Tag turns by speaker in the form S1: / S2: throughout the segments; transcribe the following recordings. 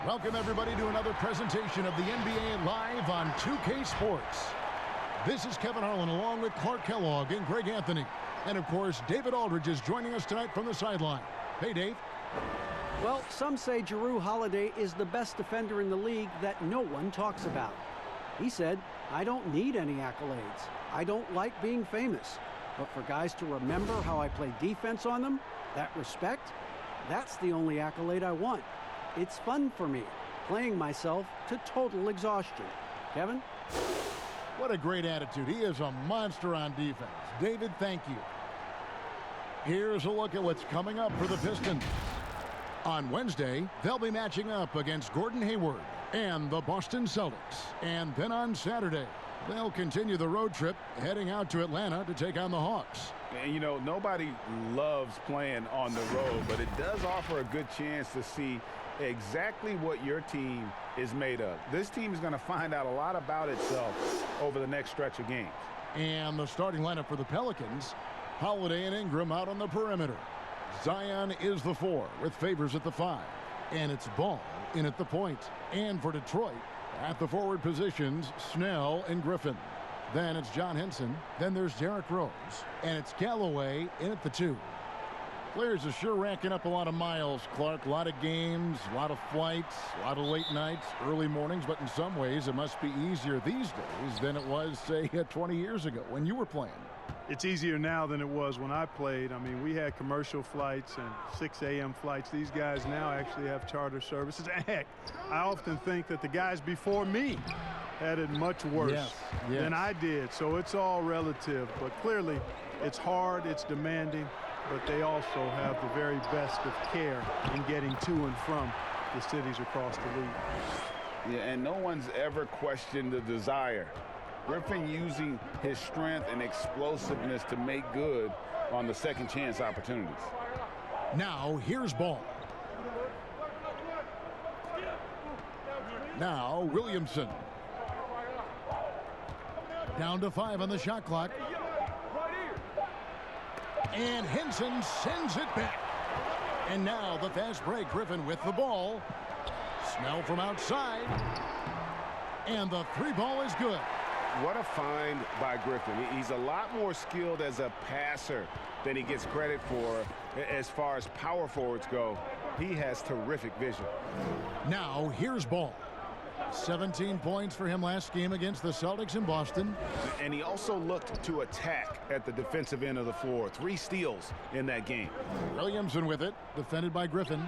S1: Welcome, everybody, to another presentation of the NBA Live on 2K Sports. This is Kevin Harlan along with Clark Kellogg and Greg Anthony. And, of course, David Aldridge is joining us tonight from the sideline. Hey, Dave.
S2: Well, some say Jrue Holiday is the best defender in the league that no one talks about. He said, I don't need any accolades. I don't like being famous. But for guys to remember how I play defense on them, that respect, that's the only accolade I want. It's fun for me, playing myself to total exhaustion. Kevin?
S1: What a great attitude. He is a monster on defense. David, thank you. Here's a look at what's coming up for the Pistons. On Wednesday, they'll be matching up against Gordon Hayward and the Boston Celtics. And then on Saturday, they'll continue the road trip heading out to Atlanta to take on the Hawks.
S3: And, you know, nobody loves playing on the road, but it does offer a good chance to see exactly what your team is made of. This team is going to find out a lot about itself over the next stretch of games.
S1: And the starting lineup for the Pelicans, Holiday and Ingram out on the perimeter. Zion is the 4 with Favors at the 5. And it's Ball in at the point. And for Detroit, at the forward positions, Snell and Griffin. Then it's John Henson. Then there's Derrick Rose. And it's Galloway in at the 2. Players are sure racking up a lot of miles, Clark. A lot of games, a lot of flights, a lot of late nights, early mornings. But in some ways, it must be easier these days than it was, say, 20 years ago when you were playing.
S4: It's easier now than it was when I played. I mean, we had commercial flights and 6 a.m. flights. These guys now actually have charter services. And heck, I often think that the guys before me had it much worse than I did. So it's all relative. But clearly, it's hard, it's demanding, but they also have the very best of care in getting to and from the cities across the league.
S3: Yeah, and no one's ever questioned the desire. Griffin using his strength and explosiveness to make good on the second chance opportunities.
S1: Now, here's Ball. Now, Williamson. Down to 5 on the shot clock. And Henson sends it back. And now the fast break. Griffin with the ball. Snell from outside. And the 3 ball is good.
S3: What a find by Griffin. He's a lot more skilled as a passer than he gets credit for as far as power forwards go. He has terrific vision.
S1: Now here's Ball. 17 points for him last game against the Celtics in Boston.
S3: And he also looked to attack at the defensive end of the floor. 3 steals in that game.
S1: Williamson with it, defended by Griffin.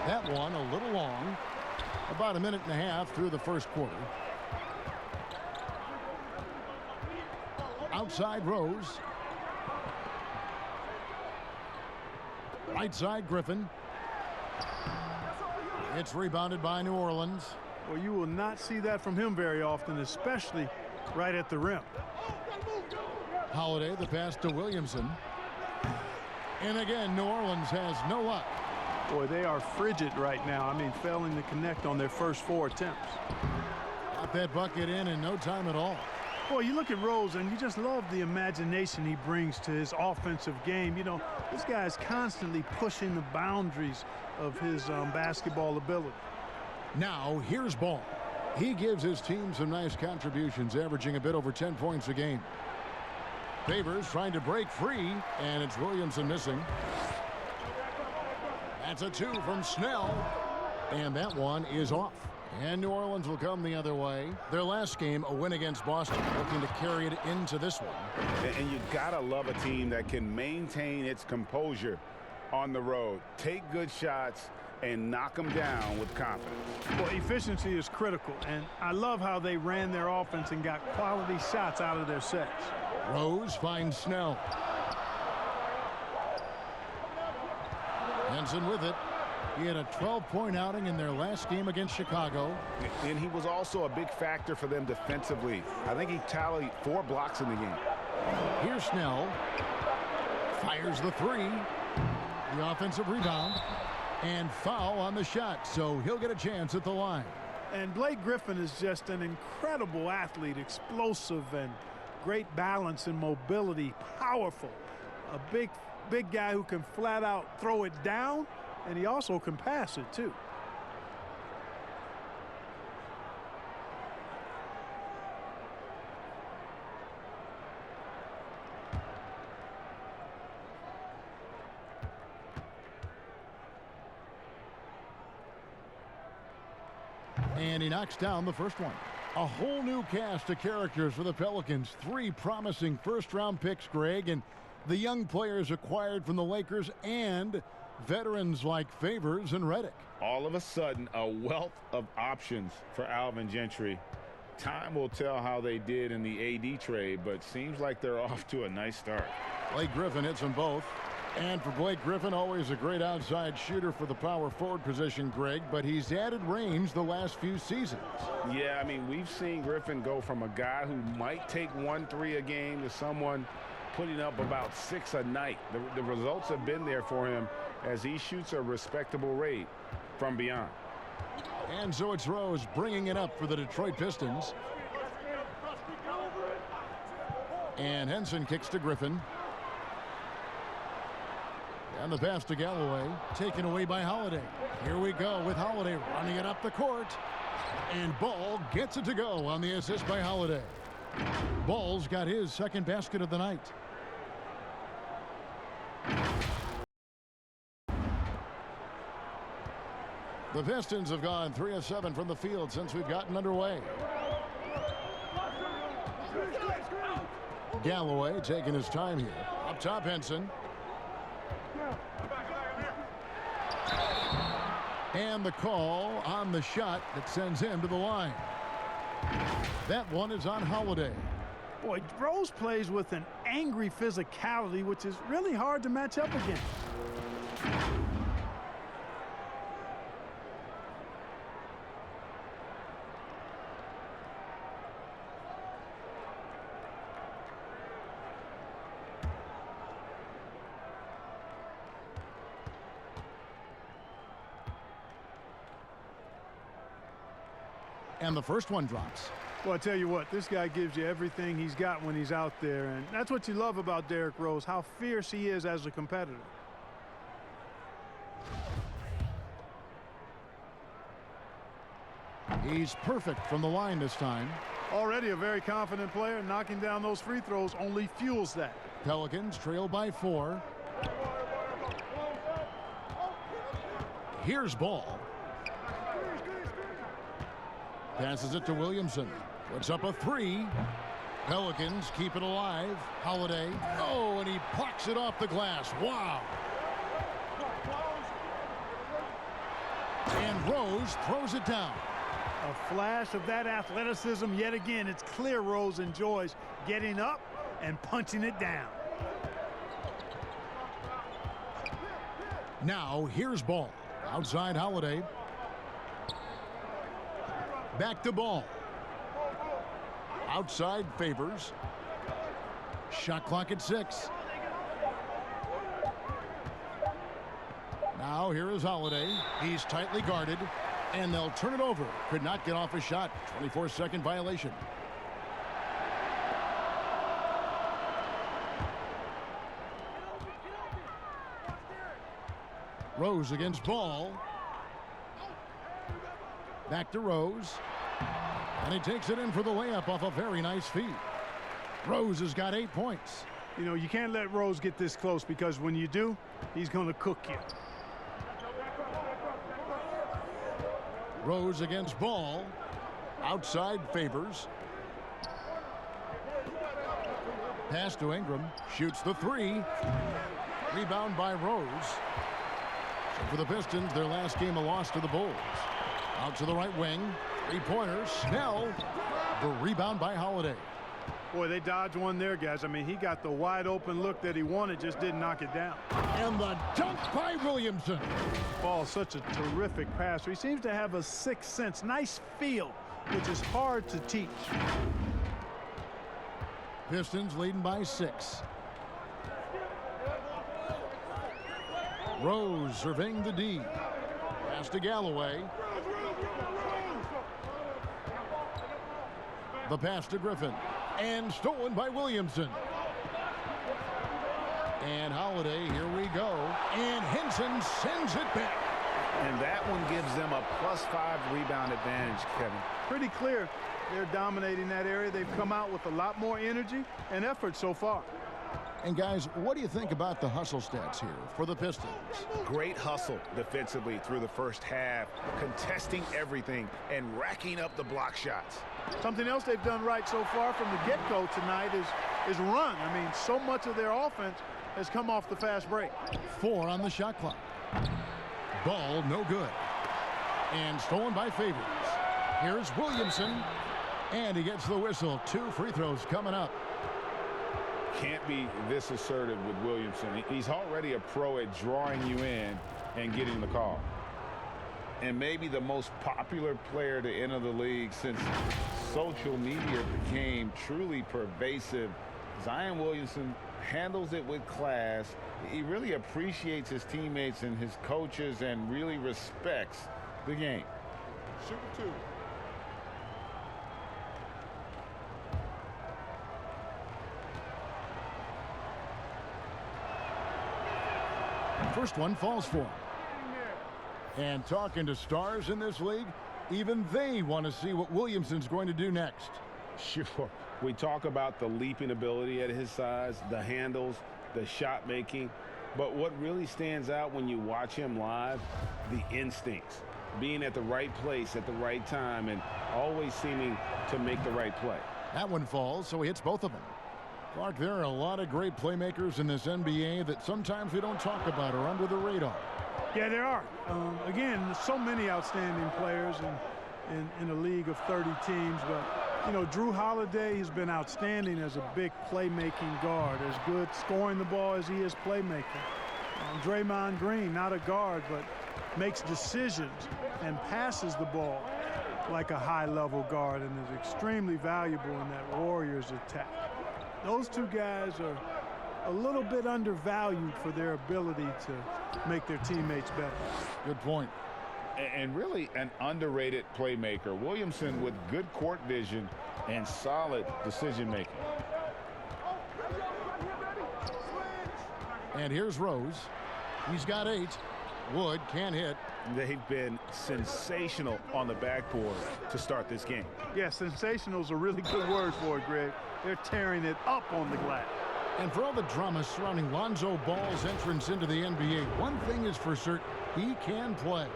S1: That one a little long. About a minute and a half through the first quarter. Outside Rose. Right side Griffin. It's rebounded by New Orleans.
S4: Well, you will not see that from him very often, especially right at the rim.
S1: Holiday, the pass to Williamson. And again, New Orleans has no luck.
S4: Boy, they are frigid right now. I mean, failing to connect on their first 4 attempts.
S1: Got that bucket in no time at all.
S4: Boy, you look at Rose, and you just love the imagination he brings to his offensive game. You know, this guy is constantly pushing the boundaries of his basketball ability.
S1: Now, here's Ball. He gives his team some nice contributions, averaging a bit over 10 points a game. Favors trying to break free, and it's Williamson missing. That's a 2 from Snell, and that one is off. And New Orleans will come the other way. Their last game, a win against Boston, looking to carry it into this one.
S3: And you gotta love a team that can maintain its composure on the road. Take good shots and knock them down with confidence.
S4: Well, efficiency is critical, and I love how they ran their offense and got quality shots out of their sets.
S1: Rose finds Snell. Henson with it. He had a 12-point outing in their last game against Chicago.
S3: And he was also a big factor for them defensively. I think he tallied 4 blocks in the game.
S1: Here's Snell. Fires the 3. The offensive rebound. And foul on the shot, so he'll get a chance at the line.
S4: And Blake Griffin is just an incredible athlete, explosive and great balance and mobility, powerful. A big guy who can flat out throw it down, and he also can pass it too.
S1: And he knocks down the first one. A whole new cast of characters for the Pelicans. 3 promising first-round picks, Greg, and the young players acquired from the Lakers and veterans like Favors and Redick.
S3: All of a sudden, a wealth of options for Alvin Gentry. Time will tell how they did in the AD trade, but seems like they're off to a nice start.
S1: Blake Griffin hits them both. And for Blake Griffin, always a great outside shooter for the power forward position, Greg, but he's added range the last few seasons.
S3: Yeah, I mean, we've seen Griffin go from a guy who might take 1-3 a game to someone putting up about 6 a night. The results have been there for him as he shoots a respectable rate from beyond.
S1: And so it's Rose bringing it up for the Detroit Pistons. And Henson kicks to Griffin. And the pass to Galloway, taken away by Holiday. Here we go with Holiday running it up the court. And Ball gets it to go on the assist by Holiday. Ball's got his second basket of the night. The Pistons have gone 3 of 7 from the field since we've gotten underway. Galloway taking his time here. Up top, Henson. And the call on the shot that sends him to the line. That one is on Holiday.
S4: Boy, Rose plays with an angry physicality, which is really hard to match up against.
S1: And the first one drops.
S4: Well, I tell you what, this guy gives you everything he's got when he's out there, and that's what you love about Derrick Rose, how fierce he is as a competitor.
S1: He's perfect from the line this time.
S4: Already a very confident player. Knocking down those free throws only fuels that.
S1: Pelicans trail by 4. Here's Ball. Passes it to Williamson. Puts up a 3. Pelicans keep it alive. Holiday. Oh, and he plucks it off the glass. Wow. And Rose throws it down.
S4: A flash of that athleticism yet again. It's clear Rose enjoys getting up and punching it down.
S1: Now here's Ball. Outside Holiday. Back to Ball. Outside Favors. Shot clock at 6. Now here is Holiday. He's tightly guarded. And they'll turn it over. Could not get off a shot. 24-second violation. Rose against Ball. Back to Rose. And he takes it in for the layup off a very nice feed. Rose has got 8 points.
S4: You know, you can't let Rose get this close because when you do, he's going to cook you.
S1: Rose against Ball. Outside Favors. Pass to Ingram. Shoots the 3. Rebound by Rose. So for the Pistons, their last game a loss to the Bulls. Out to the right wing. 3-pointer. Snell. The rebound by Holiday.
S4: Boy, they dodged one there, guys. I mean, he got the wide open look that he wanted, just didn't knock it down.
S1: And the dunk by Williamson.
S4: Ball, such a terrific passer. He seems to have a sixth sense, nice feel, which is hard to teach.
S1: Pistons leading by 6. Rose surveying the D. Pass to Galloway. The pass to Griffin. And stolen by Williamson. And Holiday, here we go. And Henson sends it back.
S3: And that one gives them a +5 rebound advantage, Kevin.
S4: Pretty clear they're dominating that area. They've come out with a lot more energy and effort so far.
S1: And guys, what do you think about the hustle stats here for the Pistons?
S3: Great hustle defensively through the first half, contesting everything and racking up the block shots.
S4: Something else they've done right so far from the get-go tonight is run. I mean, so much of their offense has come off the fast break.
S1: 4 on the shot clock. Ball no good. And stolen by Favors. Here's Williamson. And he gets the whistle. 2 free throws coming up.
S3: Can't be this assertive with Williamson. He's already a pro at drawing you in and getting the call. And maybe the most popular player to enter the league since social media became truly pervasive. Zion Williamson handles it with class. He really appreciates his teammates and his coaches and really respects the game.
S4: Shoot 2.
S1: First one falls for him. And talking to stars in this league, even they want to see what Williamson's going to do next.
S3: Sure. We talk about the leaping ability at his size, the handles, the shot making. But what really stands out when you watch him live, the instincts. Being at the right place at the right time and always seeming to make the right play.
S1: That one falls, so he hits both of them. Clark, there are a lot of great playmakers in this NBA that sometimes we don't talk about or under the radar.
S4: Yeah, there are. Again, there's so many outstanding players in a league of 30 teams. But, you know, Drew Holiday has been outstanding as a big playmaking guard, as good scoring the ball as he is playmaking. Draymond Green, not a guard, but makes decisions and passes the ball like a high-level guard and is extremely valuable in that Warriors attack. Those two guys are a little bit undervalued for their ability to make their teammates better.
S1: Good point.
S3: And really an underrated playmaker. Williamson with good court vision and solid decision-making.
S1: And here's Rose. He's got 8. Wood can't hit.
S3: They've been sensational on the backboard to start this game.
S4: Yeah, sensational is a really good word for it, Greg. They're tearing it up on the glass.
S1: And for all the drama surrounding Lonzo Ball's entrance into the NBA, one thing is for certain, he can play.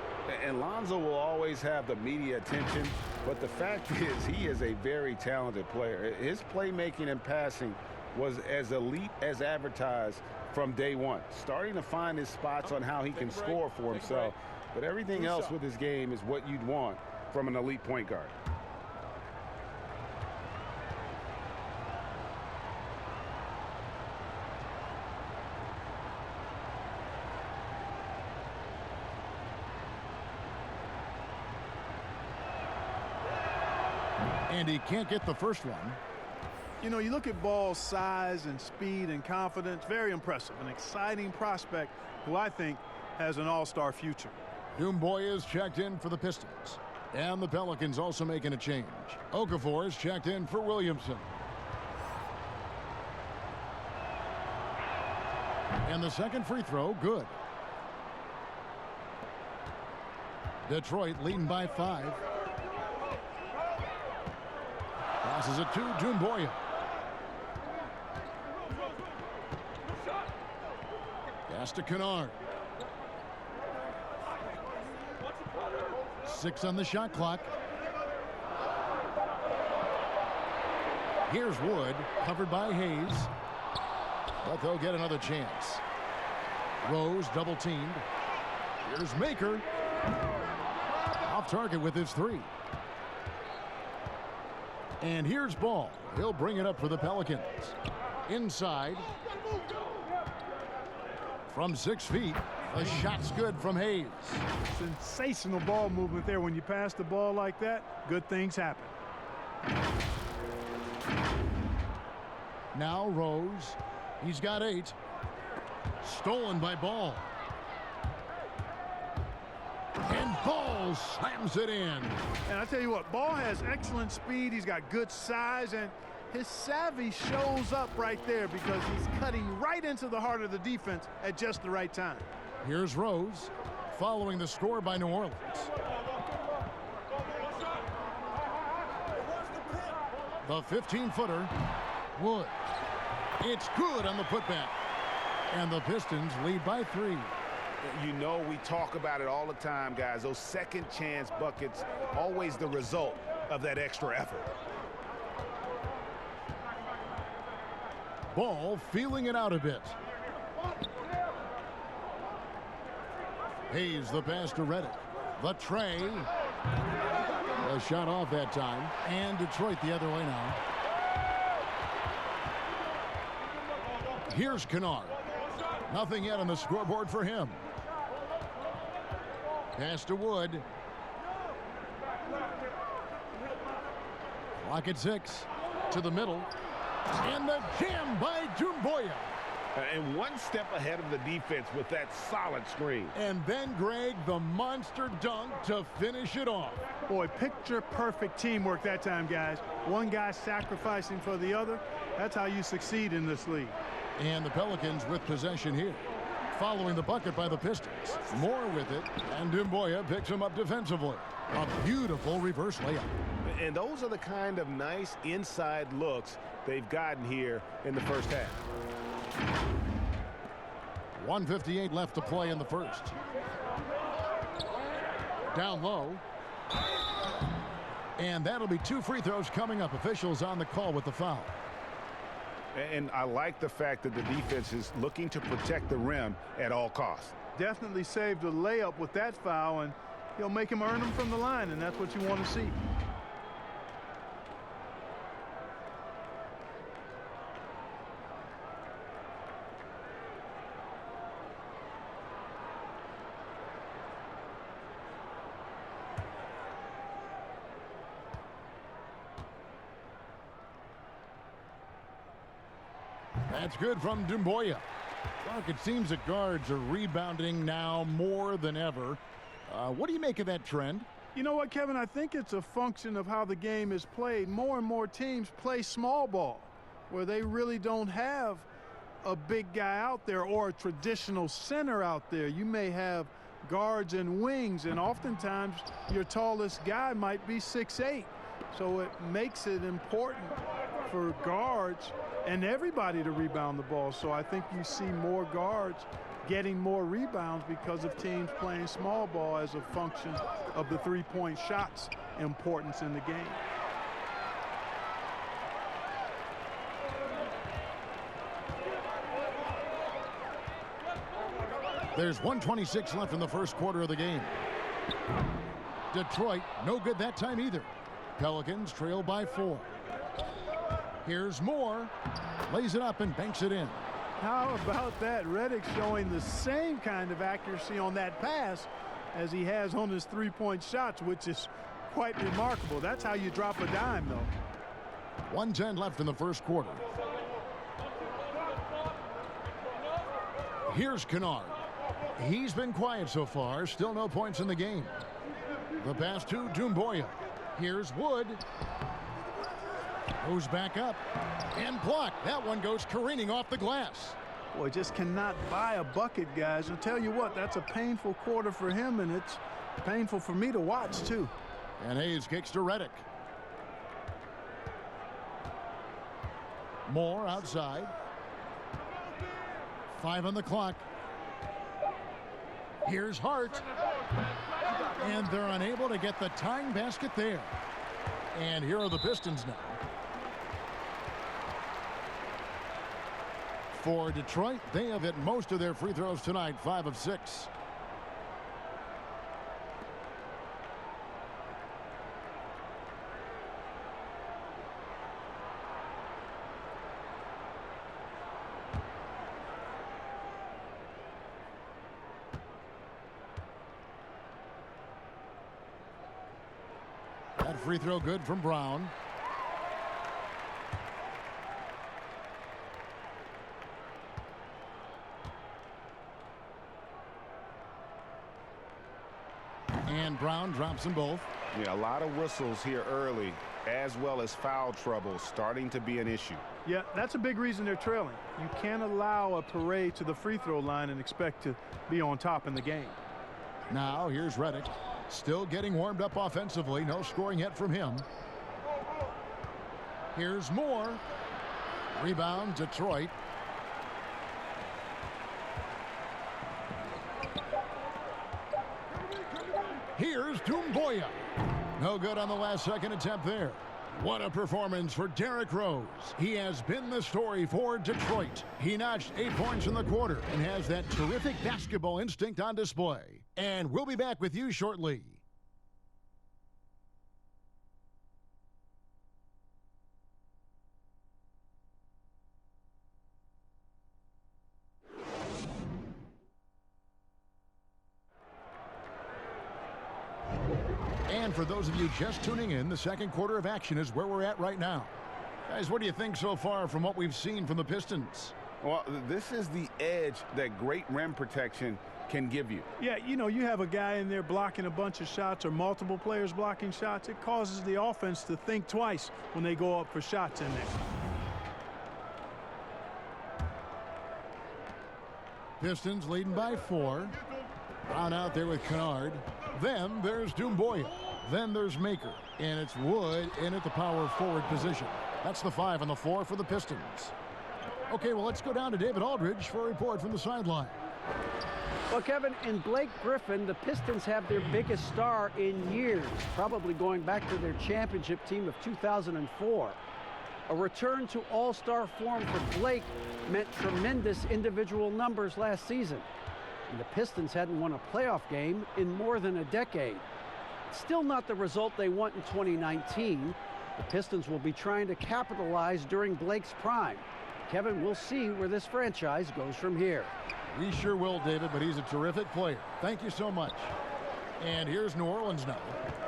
S3: And Lonzo will always have the media attention, but the fact is he is a very talented player. His playmaking and passing was as elite as advertised from day one, starting to find his spots on how he can score for himself. But everything else with his game is what you'd want from an elite point guard.
S1: And he can't get the first one.
S4: You know, you look at Ball's size and speed and confidence, very impressive. An exciting prospect who I think has an all-star future.
S1: Doomboy is checked in for the Pistons. And the Pelicans also making a change. Okafor is checked in for Williamson. And the second free throw, good. Detroit leading by 5. Passes it to Doomboy. Pass to Kennard. 6 on the shot clock. Here's Wood, covered by Hayes. But they'll get another chance. Rose double teamed. Here's Maker. Off target with his 3. And here's Ball. He'll bring it up for the Pelicans. Inside. From 6 feet. The shot's good from Hayes.
S4: Sensational ball movement there. When you pass the ball like that, good things happen.
S1: Now Rose. He's got 8. Stolen by Ball. And Ball slams it in.
S4: And I tell you what, Ball has excellent speed. He's got good size, and his savvy shows up right there because he's cutting right into the heart of the defense at just the right time.
S1: Here's Rose, following the score by New Orleans. The 15-footer, Wood. It's good on the putback. And the Pistons lead by 3.
S3: You know, we talk about it all the time, guys. Those second chance buckets, always the result of that extra effort.
S1: Ball feeling it out a bit. Hayes the pass to Reddick. The tray. A shot off that time. And Detroit the other way now. Here's Kennard. Nothing yet on the scoreboard for him. Pass to Wood. Clock at 6. To the middle. And the jam by Doumbouya.
S3: And one step ahead of the defense with that solid screen.
S1: And then, Greg, the monster dunk to finish it off.
S4: Boy, picture-perfect teamwork that time, guys. One guy sacrificing for the other. That's how you succeed in this league.
S1: And the Pelicans with possession here. Following the bucket by the Pistons. More with it. And Doumbouya picks him up defensively. A beautiful reverse layup.
S3: And those are the kind of nice inside looks they've gotten here in the first half.
S1: 1:58 left to play in the first. Down low. And that'll be 2 free throws coming up. Officials on the call with the foul.
S3: And I like the fact that the defense is looking to protect the rim at all costs.
S4: Definitely saved a layup with that foul, and he'll make him earn them from the line, and that's what you want to see.
S1: That's good from Doumbouya. Look, it seems that guards are rebounding now more than ever. What do you make of that trend?
S4: You know what, Kevin? I think it's a function of how the game is played. More and more teams play small ball, where they really don't have a big guy out there or a traditional center out there. You may have guards and wings, and oftentimes your tallest guy might be 6'8". So it makes it important for guards and everybody to rebound the ball. So I think you see more guards getting more rebounds because of teams playing small ball as a function of the three-point shot's importance in the game.
S1: There's 1:26 left in the first quarter of the game. Detroit, no good that time either. Pelicans trail by 4. Here's Moore. Lays it up and banks it in.
S4: How about that? Reddick showing the same kind of accuracy on that pass as he has on his three-point shots, which is quite remarkable. That's how you drop a dime, though.
S1: 1:10 left in the first quarter. Here's Kennard. He's been quiet so far. Still no points in the game. The pass to Doumbouya. Here's Wood. Goes back up and blocked. That one goes careening off the glass.
S4: Boy, just cannot buy a bucket, guys. I'll tell you what, that's a painful quarter for him, and it's painful for me to watch, too.
S1: And Hayes kicks to Reddick. Moore outside. 5 on the clock. Here's Hart. And they're unable to get the tying basket there. And here are the Pistons now. For Detroit, they have hit most of their free throws tonight, 5 of 6. That free throw good from Brown. And Brown drops them both.
S3: Yeah, a lot of whistles here early, as well as foul trouble starting to be an issue.
S4: Yeah, that's a big reason they're trailing. You can't allow a parade to the free throw line and expect to be on top in the game.
S1: Now here's Reddick. Still getting warmed up offensively. No scoring yet from him. Here's Moore. Rebound, Detroit. Here's Doumbouya. No good on the last second attempt there. What a performance for Derrick Rose. He has been the story for Detroit. He notched 8 points in the quarter and has that terrific basketball instinct on display. And we'll be back with you shortly. And for those of you just tuning in, the second quarter of action is where we're at right now. Guys, what do you think so far from what we've seen from the Pistons?
S3: Well, this is the edge that great rim protection can give you.
S4: Yeah, you know, you have a guy in there blocking a bunch of shots or multiple players blocking shots. It causes the offense to think twice when they go up for shots in there.
S1: Pistons leading by 4. Brown out there with Kennard. Then there's Doumbouya. Then there's Maker. And it's Wood in at the power forward position. That's the 5 on the floor for the Pistons. Okay, well, let's go down to David Aldridge for a report from the sideline.
S2: Well, Kevin, in Blake Griffin, the Pistons have their biggest star in years, probably going back to their championship team of 2004. A return to all-star form for Blake meant tremendous individual numbers last season. And the Pistons hadn't won a playoff game in more than a decade. Still not the result they want in 2019. The Pistons will be trying to capitalize during Blake's prime. Kevin, we'll see where this franchise goes from here.
S1: We sure will, David, but he's a terrific player. Thank you so much. And here's New Orleans now,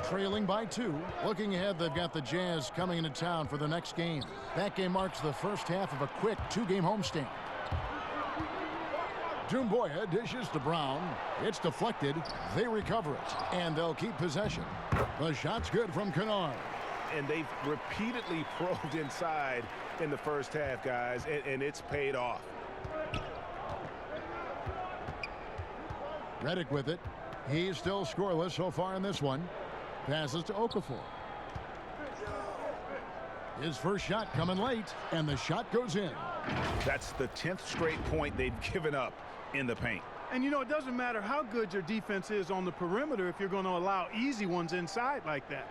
S1: trailing by 2. Looking ahead, they've got the Jazz coming into town for the next game. That game marks the first half of a quick 2-game homestand. Doumbouya dishes to Brown. It's deflected. They recover it, and they'll keep possession. The shot's good from Kennard.
S3: And they've repeatedly probed inside in the first half, guys, and it's paid off.
S1: Redick with it. He's still scoreless so far in this one. Passes to Okafor. His first shot coming late, and the shot goes in.
S3: That's the 10th straight point they've given up in the paint.
S4: And, you know, it doesn't matter how good your defense is on the perimeter if you're going to allow easy ones inside like that.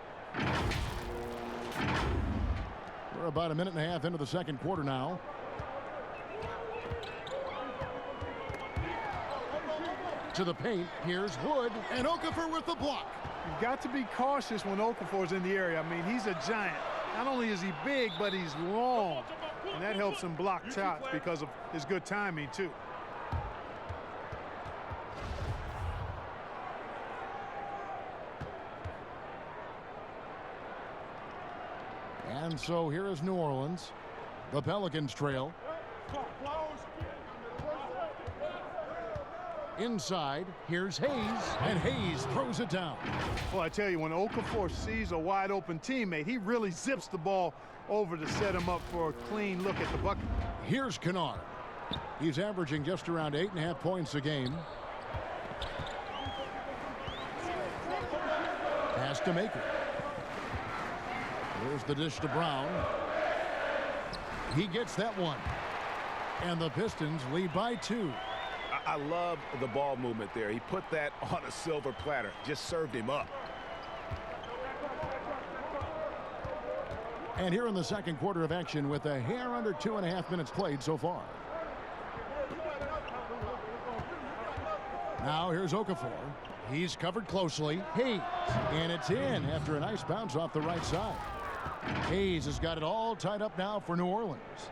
S1: We're about a minute and a half into the second quarter now. To the paint, here's Wood, and Okafor with the block.
S4: You've got to be cautious when Okafor's in the area. I mean, he's a giant. Not only is he big, but he's long. And that helps him block shots because of his good timing, too.
S1: And so here is New Orleans. The Pelicans trail. Inside, here's Hayes, and Hayes throws it down.
S4: Well, I tell you, when Okafor sees a wide open teammate, he really zips the ball over to set him up for a clean look at the bucket.
S1: Here's Kennard. He's averaging just around 8.5 points a game. Pass to Maker. Here's the dish to Brown. He gets that one. And the Pistons lead by 2.
S3: I love the ball movement there. He put that on a silver platter. Just served him up.
S1: And here in the second quarter of action with a hair under 2.5 minutes played so far. Now here's Okafor. He's covered closely. Hayes. And it's in after a nice bounce off the right side. Hayes has got it all tied up now for New Orleans.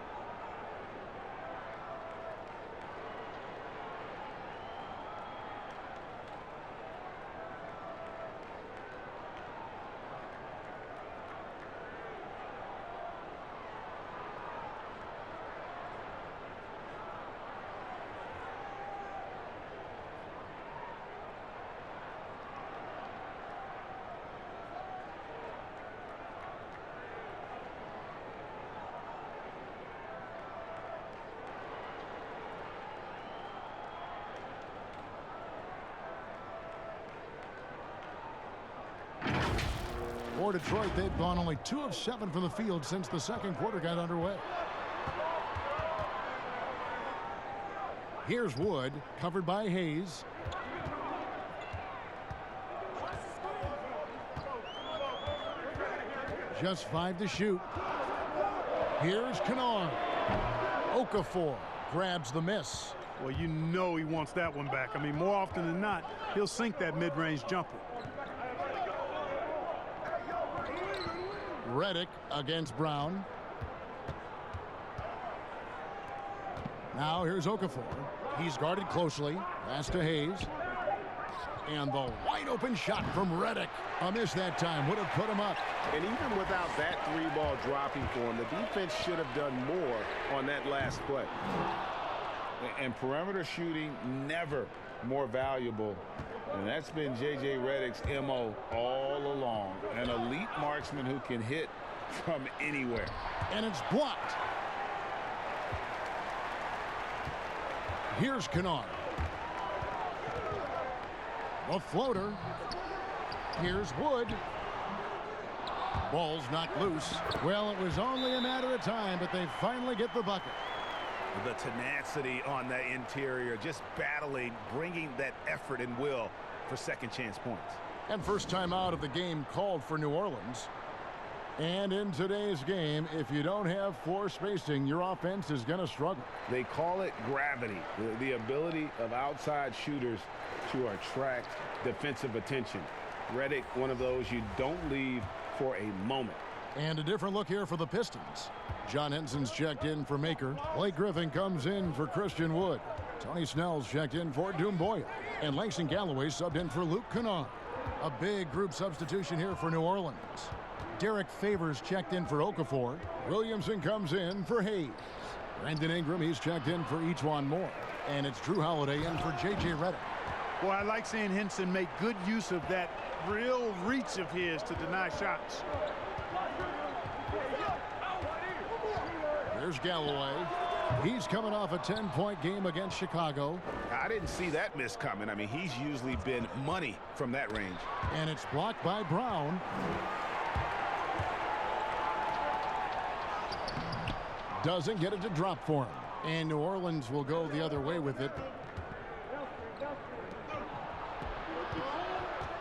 S1: For Detroit, they've gone only 2 of 7 from the field since the second quarter got underway. Here's Wood, covered by Hayes. Just 5 to shoot. Here's Kennard. Okafor grabs the miss.
S4: Well, you know he wants that one back. I mean, more often than not, he'll sink that mid-range jumper.
S1: Redick against Brown. Now here's Okafor. He's guarded closely. Pass to Hayes. And the wide open shot from Redick. A miss that time would have put him up.
S3: And even without that 3-ball dropping for him, the defense should have done more on that last play. And perimeter shooting never more valuable. And that's been J.J. Redick's M.O. all along. An elite marksman who can hit from anywhere.
S1: And it's blocked. Here's Kennard. A floater. Here's Wood. Ball's knocked loose. Well, it was only a matter of time, but they finally get the bucket.
S3: The tenacity on that interior, just battling, bringing that effort and will for second chance points.
S1: And first time out of the game called for New Orleans. And in today's game, if you don't have floor spacing, your offense is going to struggle.
S3: They call it gravity, the ability of outside shooters to attract defensive attention. Redick, one of those you don't leave for a moment.
S1: And a different look here for the Pistons. John Henson's checked in for Maker. Blake Griffin comes in for Christian Wood. Tony Snell's checked in for Doumbouya. And Langston Galloway subbed in for Luke Kennard. A big group substitution here for New Orleans. Derek Favors checked in for Okafor. Williamson comes in for Hayes. Brandon Ingram, he's checked in for E'Twaun Moore. And it's Drew Holiday in for J.J. Redick.
S4: Well, I like seeing Henson make good use of that real reach of his to deny shots.
S1: There's Galloway. He's coming off a 10-point game against Chicago.
S3: I didn't see that miss coming. I mean, he's usually been money from that range.
S1: And it's blocked by Brown. Doesn't get it to drop for him. And New Orleans will go the other way with it.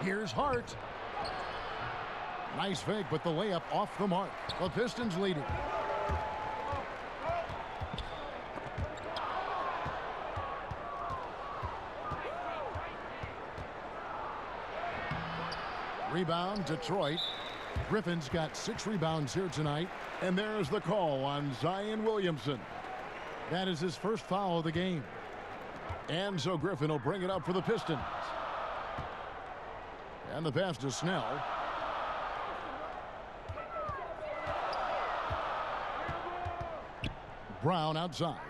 S1: Here's Hart. Nice fake, but the layup off the mark. The Pistons leading. Rebound, Detroit. Griffin's got 6 rebounds here tonight. And there's the call on Zion Williamson. That is his first foul of the game. And so Griffin will bring it up for the Pistons. And the pass to Snell. Brown outside.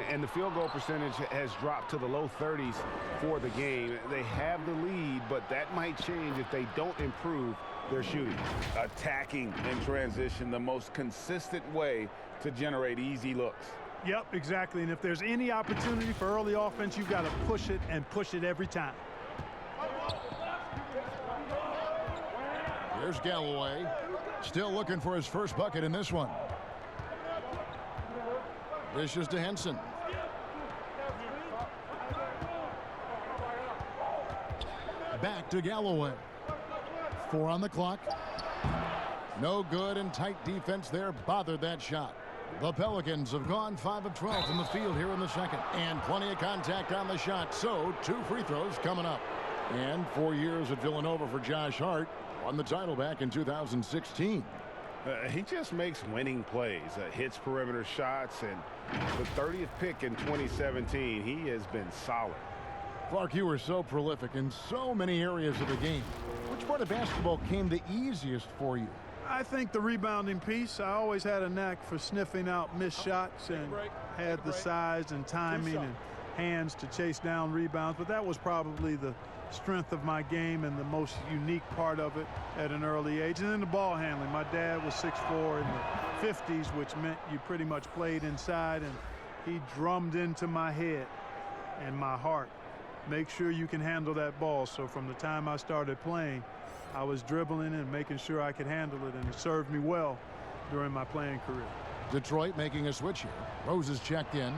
S3: And the field goal percentage has dropped to the low 30s for the game. They have the lead, but that might change if they don't improve their shooting. Attacking in transition, the most consistent way to generate easy looks.
S4: Yep, exactly. And if there's any opportunity for early offense, you've got to push it and push it every time.
S1: There's Galloway. Still looking for his first bucket in this one. Dishes to Henson. Back to Galloway. 4 on the clock. No good, and tight defense there bothered that shot. The Pelicans have gone 5 of 12 from the field here in the second. And plenty of contact on the shot, so 2 free throws coming up. And 4 years at Villanova for Josh Hart. Won the title back in 2016.
S3: He just makes winning plays, hits perimeter shots, and the 30th pick in 2017, he has been solid.
S1: Clark, you were so prolific in so many areas of the game. Which part of basketball came the easiest for you?
S4: I think the rebounding piece. I always had a knack for sniffing out missed shots and had the size and timing and hands to chase down rebounds, but that was probably the strength of my game and the most unique part of it at an early age. And then the ball handling. My dad was 6'4" in the 50s, which meant you pretty much played inside, and he drummed into my head and my heart, make sure you can handle that ball. So from the time I started playing, I was dribbling and making sure I could handle it, and it served me well during my playing career.
S1: Detroit making a switch here. Rose is checked in.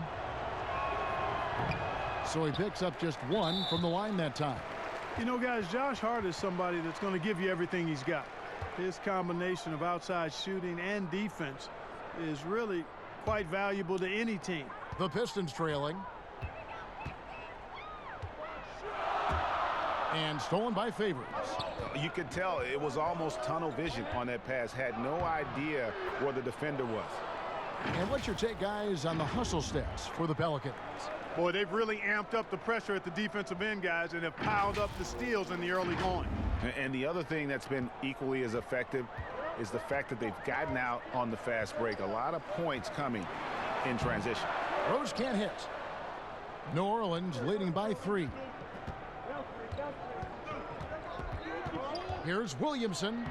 S1: So he picks up just one from the line that time.
S4: You know, guys, Josh Hart is somebody that's going to give you everything he's got. His combination of outside shooting and defense is really quite valuable to any team.
S1: The Pistons trailing. And stolen by Favors.
S3: You could tell it was almost tunnel vision on that pass. Had no idea where the defender was.
S1: And what's your take, guys, on the hustle stats for the Pelicans?
S4: Boy, they've really amped up the pressure at the defensive end, guys, and have piled up the steals in the early going.
S3: And the other thing that's been equally as effective is the fact that they've gotten out on the fast break. A lot of points coming in transition.
S1: Rose can't hit. New Orleans leading by 3. Here's Williamson.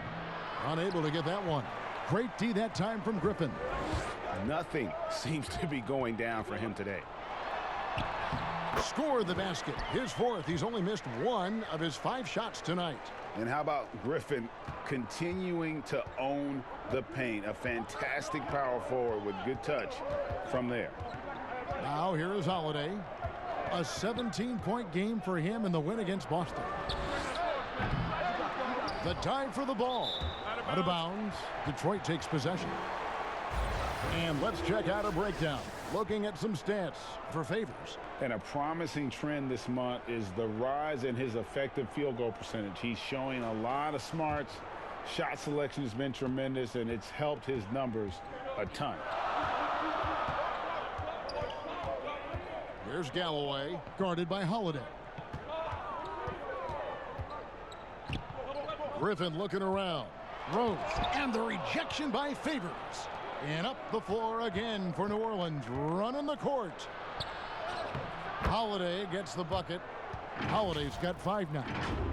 S1: Unable to get that one. Great D that time from Griffin.
S3: Nothing seems to be going down for him today.
S1: Scored the basket. His 4th. He's only missed 1 of his 5 shots tonight.
S3: And how about Griffin continuing to own the paint? A fantastic power forward with good touch from there.
S1: Now here is Holiday. A 17-point game for him in the win against Boston. The dive for the ball. Out of bounds. Detroit takes possession. And let's check out a breakdown. Looking at some stats for Favors.
S3: And a promising trend this month is the rise in his effective field goal percentage. He's showing a lot of smarts. Shot selection has been tremendous, and it's helped his numbers a ton.
S1: Here's Galloway, guarded by Holiday. Griffin looking around. Rose, and the rejection by Favors. And up the floor again for New Orleans, running the court. Holiday gets the bucket. Holiday's got 5 now.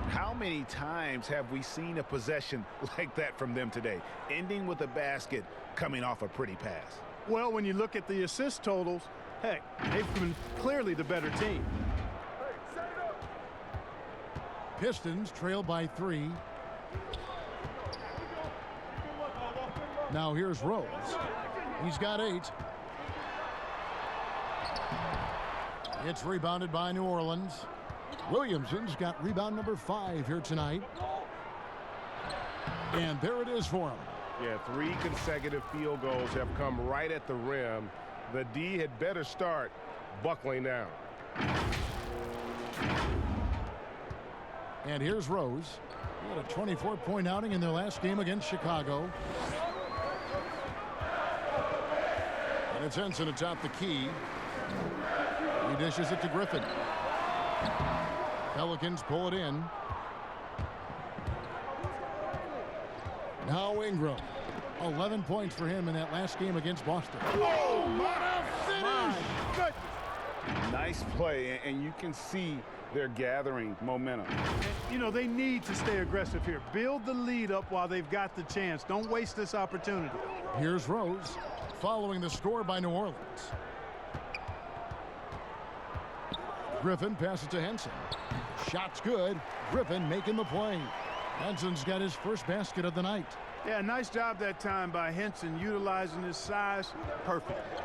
S3: How many times have we seen a possession like that from them today, ending with a basket coming off a pretty pass?
S4: Well, when you look at the assist totals, heck, they've been clearly the better team.
S1: Pistons trail by 3. Now here's Rose. He's got 8. It's rebounded by New Orleans. Williamson's got rebound number 5 here tonight. And there it is for him.
S5: Yeah, 3 consecutive field goals have come right at the rim. The D had better start buckling down.
S1: And here's Rose. He had a 24-point outing in their last game against Chicago. And it's Henson atop the key. He dishes it to Griffin. Pelicans pull it in. Now Ingram. 11 points for him in that last game against Boston.
S4: Oh, what a finish! Good.
S3: Nice play, and you can see they're gathering momentum.
S4: You know, they need to stay aggressive here. Build the lead up while they've got the chance. Don't waste this opportunity.
S1: Here's Rose, following the score by New Orleans. Griffin passes to Henson. Shot's good. Griffin making the play. Henson's got his first basket of the night.
S4: Yeah, nice job that time by Henson, utilizing his size. Perfect.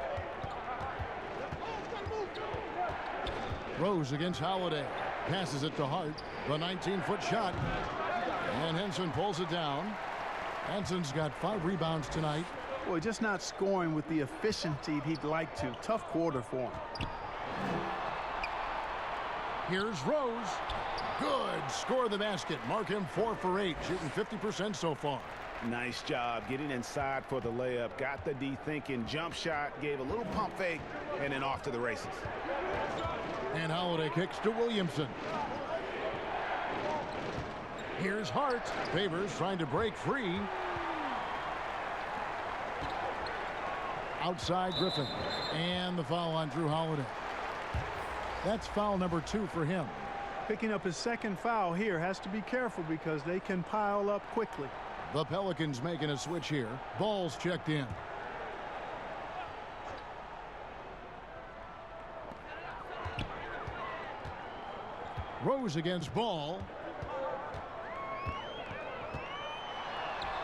S1: Rose against Holiday. Passes it to Hart. The 19-foot shot. And Henson pulls it down. Henson's got 5 rebounds tonight.
S4: Boy, just not scoring with the efficiency he'd like to. Tough quarter for him.
S1: Here's Rose. Good. Score the basket. Mark him 4 for 8. Shooting 50% so far.
S3: Nice job getting inside for the layup. Got the D thinking. Jump shot. Gave a little pump fake. And then off to the races.
S1: And Holiday kicks to Williamson. Here's Hart. Favors trying to break free. Outside Griffin. And the foul on Drew Holiday. That's foul number 2 for him.
S4: Picking up his second foul here. Has to be careful because they can pile up quickly.
S1: The Pelicans making a switch here. Ball's checked in. Rose against Ball.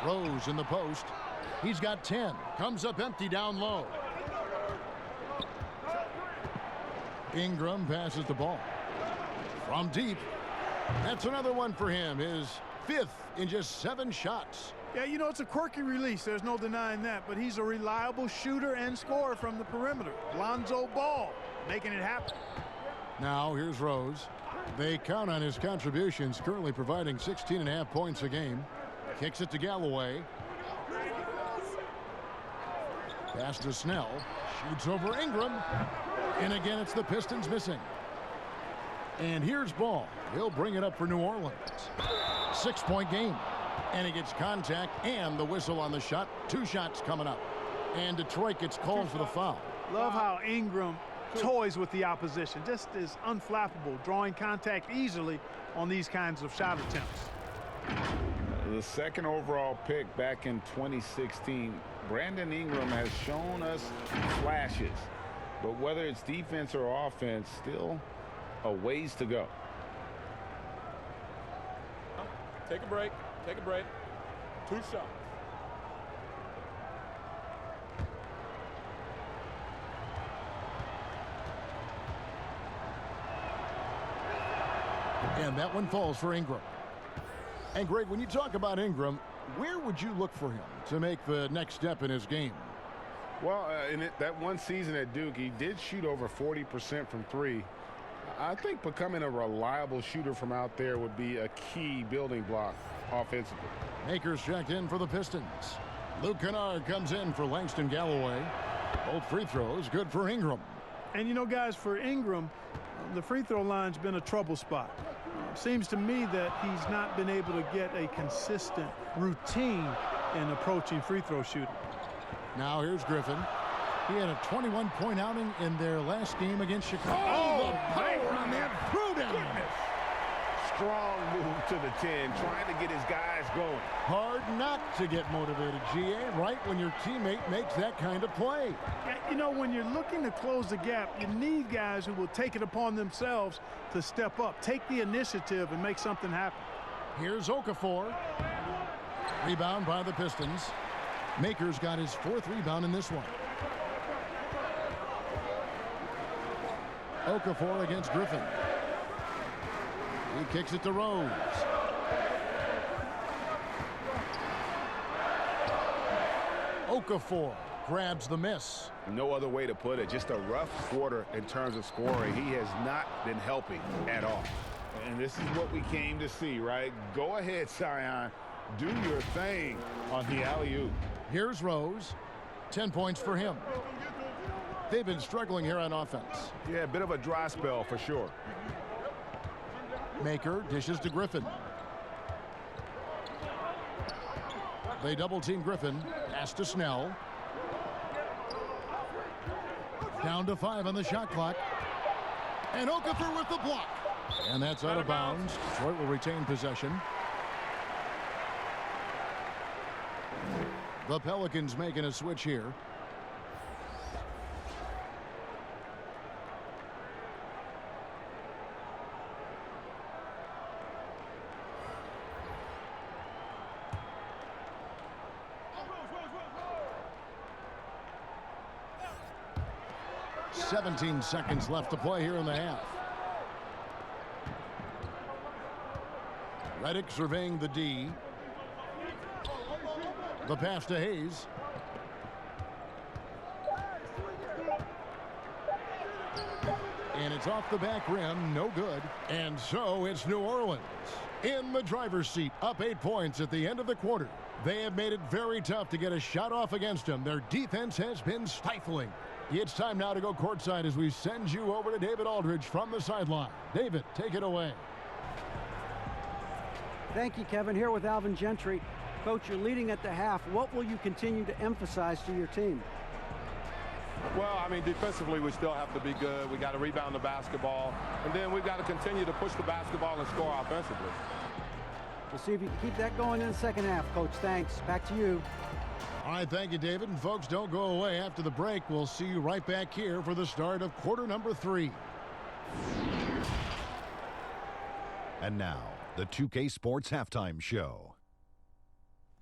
S1: Rose in the post. He's got 10. Comes up empty down low. Ingram passes the ball. From deep. That's another one for him. His 5th in just 7 shots.
S4: Yeah, you know, it's a quirky release. There's no denying that. But he's a reliable shooter and scorer from the perimeter. Lonzo Ball making it happen.
S1: Now here's Rose. They count on his contributions, currently providing 16.5 points a game. Kicks it to Galloway. Pass to Snell. Shoots over Ingram. And again, it's the Pistons missing. And here's Ball. He'll bring it up for New Orleans. 6-point game. And he gets contact and the whistle on the shot. 2 shots coming up. And Detroit gets called for the foul.
S4: Love how Ingram toys with the opposition. Just is unflappable, drawing contact easily on these kinds of shot attempts.
S3: The 2nd overall pick back in 2016. Brandon Ingram has shown us flashes. But whether it's defense or offense, still a ways to go.
S6: Take a break. Take a break. 2 shots.
S1: And that one falls for Ingram. And Greg, when you talk about Ingram, where would you look for him to make the next step in his game?
S3: Well, that one season at Duke, he did shoot over 40% from 3. I think becoming a reliable shooter from out there would be a key building block offensively.
S1: Makers checked in for the Pistons. Luke Kennard comes in for Langston Galloway. Both free throws good for Ingram.
S4: And you know, guys, for Ingram, the free throw line's been a trouble spot. Seems to me that he's not been able to get a consistent routine in approaching free throw shooting.
S1: Now here's Griffin. He had a 21-point outing in their last game against Chicago.
S3: Oh,
S1: the power on that threw down.
S3: Strong move to the 10, trying to get his guys going.
S1: Hard not to get motivated, GA, right when your teammate makes that kind of play.
S4: You know, when you're looking to close the gap, you need guys who will take it upon themselves to step up, take the initiative, and make something happen.
S1: Here's Okafor. Rebound by the Pistons. Makers got his 4th rebound in this one. Okafor against Griffin. He kicks it to Rose. Okafor grabs the miss.
S3: No other way to put it. Just a rough quarter in terms of scoring. He has not been helping at all. And this is what we came to see, right? Go ahead, Zion. Do your thing on the alley-oop.
S1: Here's Rose. 10 points for him. They've been struggling here on offense.
S3: Yeah, a bit of a dry spell for sure.
S1: Maker dishes to Griffin. They double-team Griffin. Pass to Snell. Down to 5 on the shot clock. And Okafor with the block. And that's out of bounds. Detroit will retain possession. The Pelicans making a switch here. "17 seconds left to play here in the half. Redick surveying the D. The pass to Hayes. And it's off the back rim, no good. And so it's New Orleans in the driver's seat, up 8 points at the end of the quarter. They have made it very tough to get a shot off against them. Their defense has been stifling. It's time now to go courtside as we send you over to David Aldridge from the sideline. David, take it away.
S2: Thank you, Kevin. Here with Alvin Gentry. Coach, you're leading at the half. What will you continue to emphasize to your team?
S6: Well, I mean, defensively, we still have to be good. We got to rebound the basketball. And then we've got to continue to push the basketball and score offensively.
S2: We'll see if you can keep that going in the second half, Coach. Thanks. Back to you.
S1: All right, thank you, David. And folks, don't go away. After the break, we'll see you right back here for the start of quarter number 3.
S7: And now, the 2K Sports Halftime Show.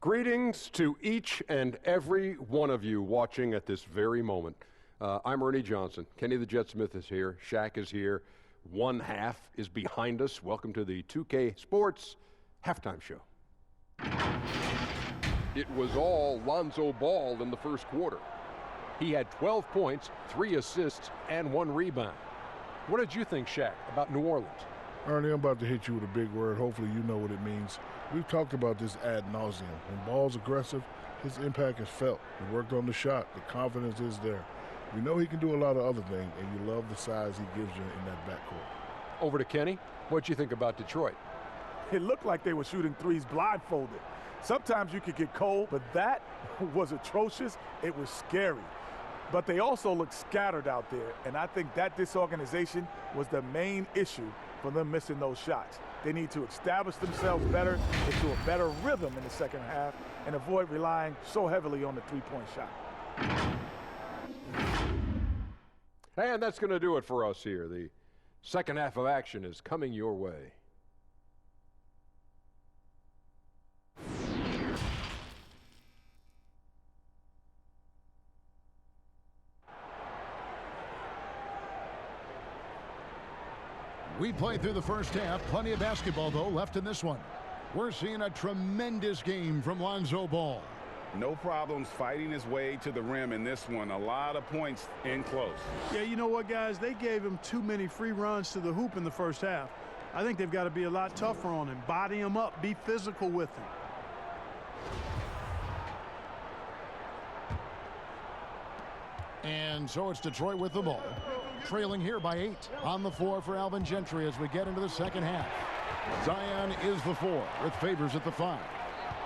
S8: Greetings to each and every one of you watching at this very moment. I'm Ernie Johnson. Kenny the Jet Smith is here. Shaq is here. One half is behind us. Welcome to the 2K Sports Halftime Show. It was all Lonzo Ball in the first quarter. He had 12 points, 3 assists, and 1 rebound. What did you think, Shaq, about New Orleans?
S9: Ernie, I'm about to hit you with a big word. Hopefully you know what it means. We've talked about this ad nauseum. When Ball's aggressive, his impact is felt. He worked on the shot. The confidence is there. We know he can do a lot of other things, and you love the size he gives you in that backcourt.
S8: Over to Kenny. What'd you think about Detroit?
S10: It looked like they were shooting threes blindfolded. Sometimes you could get cold, but that was atrocious. It was scary. But they also looked scattered out there, and I think that disorganization was the main issue for them missing those shots. They need to establish themselves better, into a better rhythm in the second half, and avoid relying so heavily on the three-point shot.
S8: And that's going to do it for us here. The second half of action is coming your way.
S1: We played through the first half. Plenty of basketball, though, left in this one. We're seeing a tremendous game from Lonzo Ball.
S3: No problems fighting his way to the rim in this one. A lot of points in close.
S4: Yeah, you know what, guys? They gave him too many free runs to the hoop in the first half. I think they've got to be a lot tougher on him. Body him up. Be physical with him.
S1: And so it's Detroit with the ball. Trailing here by 8 on the floor for Alvin Gentry as we get into the second half. Zion is the 4 with Favors at the 5.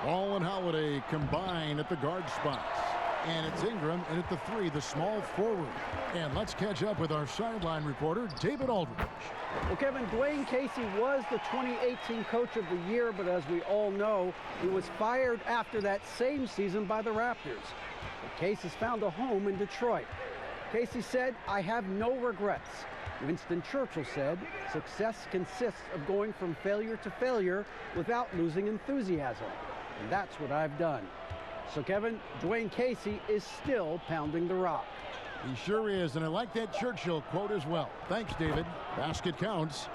S1: Ball and Holiday combine at the guard spots. And it's Ingram in at the 3, the small forward. And let's catch up with our sideline reporter, David Aldridge.
S2: Well, Kevin, Dwayne Casey was the 2018 Coach of the Year, but as we all know, he was fired after that same season by the Raptors. But Casey has found a home in Detroit. Casey said, "I have no regrets." Winston Churchill said, "Success consists of going from failure to failure without losing enthusiasm." And that's what I've done. So, Kevin, Dwayne Casey is still pounding the rock.
S1: He sure is, and I like that Churchill quote as well. Thanks, David. Basket counts.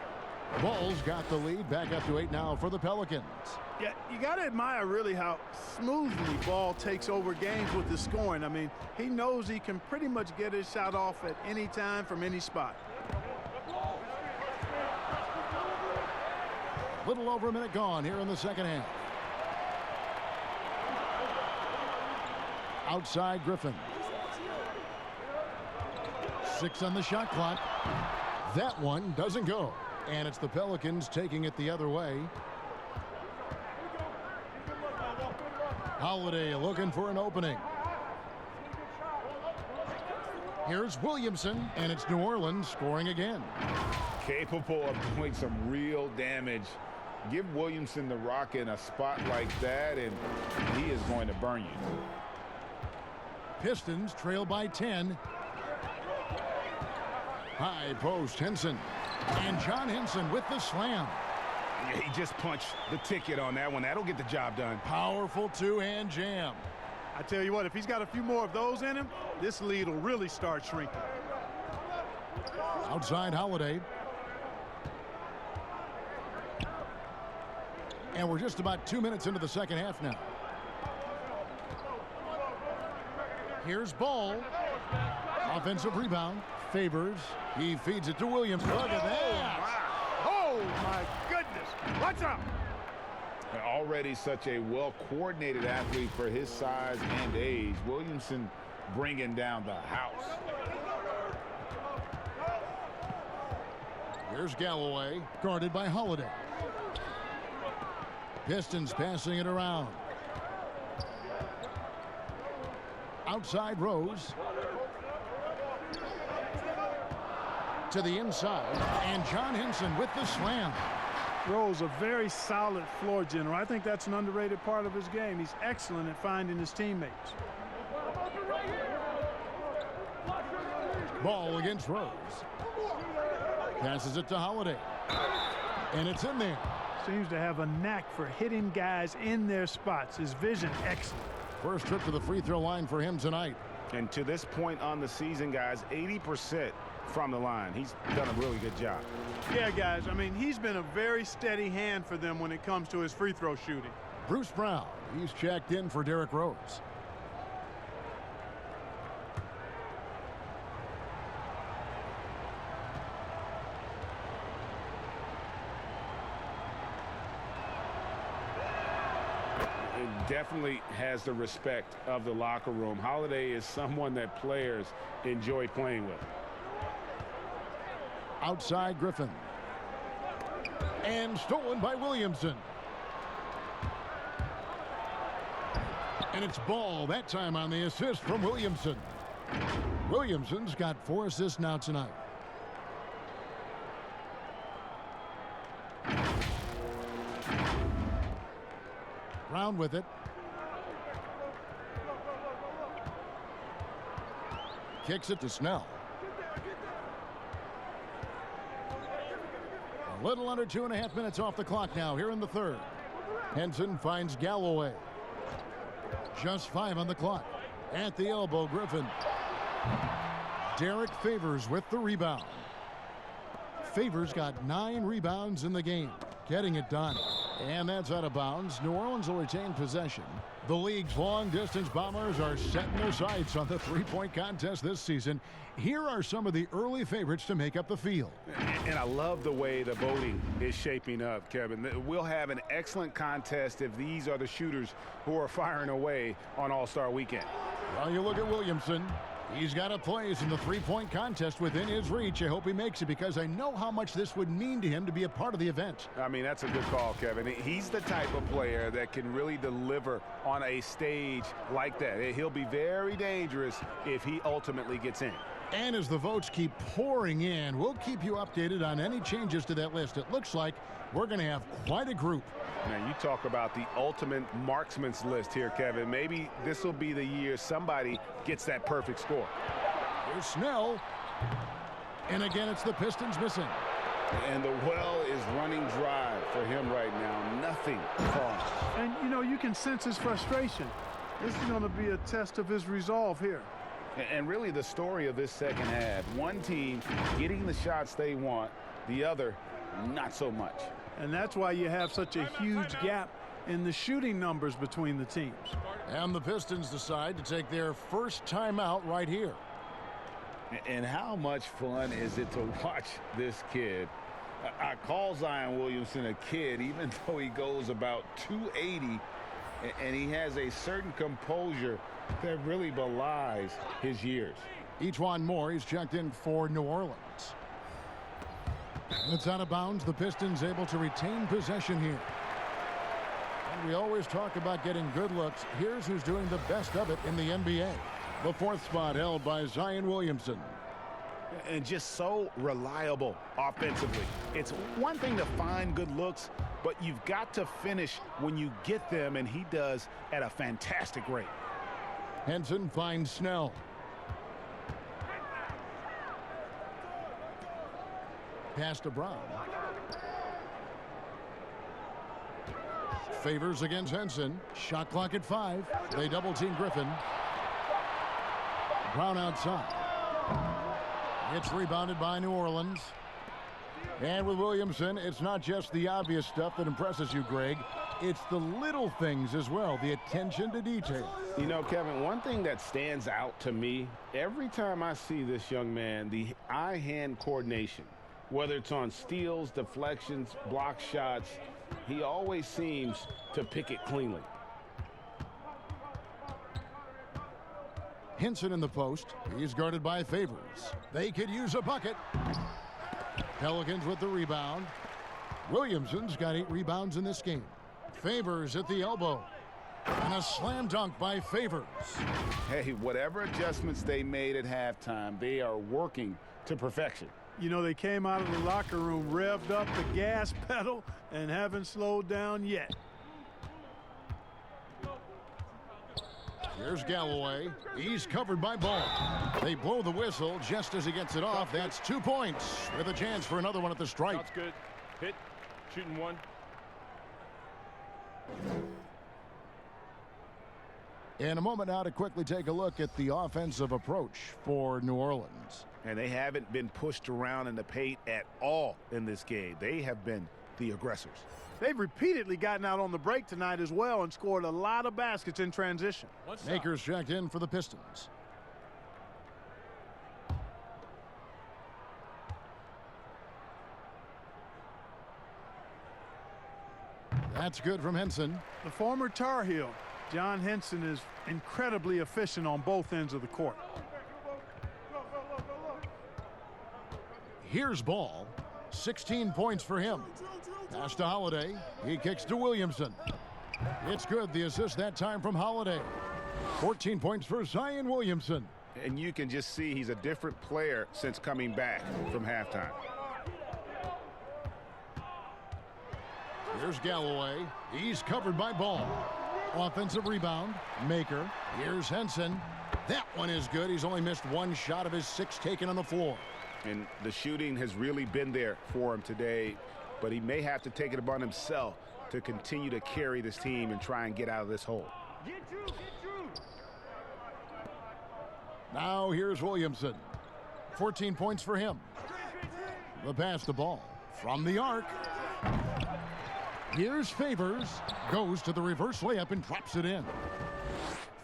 S1: Bulls got the lead, back up to 8 now for the Pelicans.
S4: Yeah, you got to admire really how smoothly Ball takes over games with the scoring. I mean, he knows he can pretty much get his shot off at any time from any spot.
S1: Little over a minute gone here in the second half. Outside Griffin. 6 on the shot clock. That one doesn't go. And it's the Pelicans taking it the other way. Holiday looking for an opening. Here's Williamson, and it's New Orleans scoring again.
S3: Capable of doing some real damage. Give Williamson the rock in a spot like that, and he is going to burn you.
S1: Pistons trail by 10. High post, Henson. And John Henson with the slam.
S3: Yeah, he just punched the ticket on that one. That'll get the job done.
S1: Powerful two-hand jam.
S4: I tell you what, if he's got a few more of those in him, this lead will really start shrinking.
S1: Outside Holiday. And we're just about 2 minutes into the second half now. Here's Ball. Offensive rebound. Favors. He feeds it to Williams. Look at that.
S4: Oh, my goodness. Watch out.
S3: Already such a well-coordinated athlete for his size and age. Williamson bringing down the house.
S1: Here's Galloway, guarded by Holiday. Pistons passing it around. Outside Rose. To the inside, and John Henson with the slam.
S4: Rose, a very solid floor general. I think that's an underrated part of his game. He's excellent at finding his teammates.
S1: Ball against Rose. Passes it to Holiday. And it's in there.
S4: Seems to have a knack for hitting guys in their spots. His vision excellent.
S1: First trip to the free throw line for him tonight.
S3: And to this point on the season, guys, 80% from the line. He's done a really good job.
S4: Yeah, guys, I mean, he's been a very steady hand for them when it comes to his free throw shooting.
S1: Bruce Brown, he's checked in for Derrick Rose.
S3: Definitely has the respect of the locker room. Holiday is someone that players enjoy playing with.
S1: Outside Griffin. And stolen by Williamson. And it's Ball that time on the assist from Williamson. Williamson's got 4 assists now tonight. Brown with it. Kicks it to Snell. A little under 2.5 minutes off the clock now here in the third. Henson finds Galloway. Just 5 on the clock. At the elbow, Griffin. Derek Favors with the rebound. Favors got 9 rebounds in the game. Getting it done. And that's out of bounds. New Orleans will retain possession. The league's long-distance Bombers are setting their sights on the three-point contest this season. Here are some of the early favorites to make up the field.
S3: And I love the way the voting is shaping up, Kevin. We'll have an excellent contest if these are the shooters who are firing away on All-Star Weekend.
S1: Well, you look at Williamson. He's got a place in the three-point contest within his reach. I hope he makes it because I know how much this would mean to him to be a part of the event.
S3: I mean, that's a good call, Kevin. He's the type of player that can really deliver on a stage like that. He'll be very dangerous if he ultimately gets in.
S1: And as the votes keep pouring in, we'll keep you updated on any changes to that list. It looks like we're going to have quite a group.
S3: Man, you talk about the ultimate marksman's list here, Kevin. Maybe this will be the year somebody gets that perfect score.
S1: Here's Snell. And again, it's the Pistons missing.
S3: And the well is running dry for him right now. Nothing falling.
S4: And, you know, you can sense his frustration. This is going to be a test of his resolve here.
S3: And really the story of this second half, one team getting the shots they want, the other not so much.
S4: And that's why you have such a huge gap in the shooting numbers between the teams.
S1: And the Pistons decide to take their first timeout right here.
S3: And how much fun is it to watch this kid? I call Zion Williamson a kid, even though he goes about 280, and he has a certain composure that really belies his years.
S1: Ejuan Moore, he's checked in for New Orleans. It's out of bounds. The Pistons able to retain possession here. And we always talk about getting good looks. Here's who's doing the best of it in the NBA. The 4th spot held by Zion Williamson.
S3: And just so reliable offensively. It's one thing to find good looks, but you've got to finish when you get them, and he does at a fantastic rate.
S1: Henson finds Snell. Pass to Brown. Favors against Henson. Shot clock at 5. They double team Griffin. Brown outside. It's rebounded by New Orleans. And with Williamson, it's not just the obvious stuff that impresses you, Greg. It's the little things as well, the attention to detail.
S3: You know, Kevin, one thing that stands out to me, every time I see this young man, the eye-hand coordination, whether it's on steals, deflections, block shots, he always seems to pick it cleanly.
S1: Henson in the post. He's guarded by Favors. They could use a bucket. Pelicans with the rebound. Williamson's got 8 rebounds in this game. Favors at the elbow. And a slam dunk by Favors.
S3: Hey, whatever adjustments they made at halftime, they are working to perfection.
S4: You know, they came out of the locker room, revved up the gas pedal, and haven't slowed down yet.
S1: Here's Galloway. He's covered by Ball. They blow the whistle just as he gets it off. That's 2 points with a chance for another one at the stripe.
S6: That's good. Hit. Shooting one.
S1: And a moment now to quickly take a look at the offensive approach for New Orleans.
S3: And they haven't been pushed around in the paint at all in this game. They have been the aggressors.
S4: They've repeatedly gotten out on the break tonight as well and scored a lot of baskets in transition.
S1: Makers checked in for the Pistons. That's good from Henson.
S4: The former Tar Heel, John Henson, is incredibly efficient on both ends of the court.
S1: Here's Ball. 16 points for him. Pass to Holiday. He kicks to Williamson. It's good. The assist that time from Holiday. 14 points for Zion Williamson.
S3: And you can just see he's a different player since coming back from halftime.
S1: Here's Galloway. He's covered by Ball. Offensive rebound. Maker. Here's Henson. That one is good. He's only missed one shot of his 6 taken on the floor.
S3: And the shooting has really been there for him today, but he may have to take it upon himself to continue to carry this team and try and get out of this hole.
S1: Now here's Williamson. 14 points for him. The pass to Ball. From the arc. Here's Favors. Goes to the reverse layup and drops it in.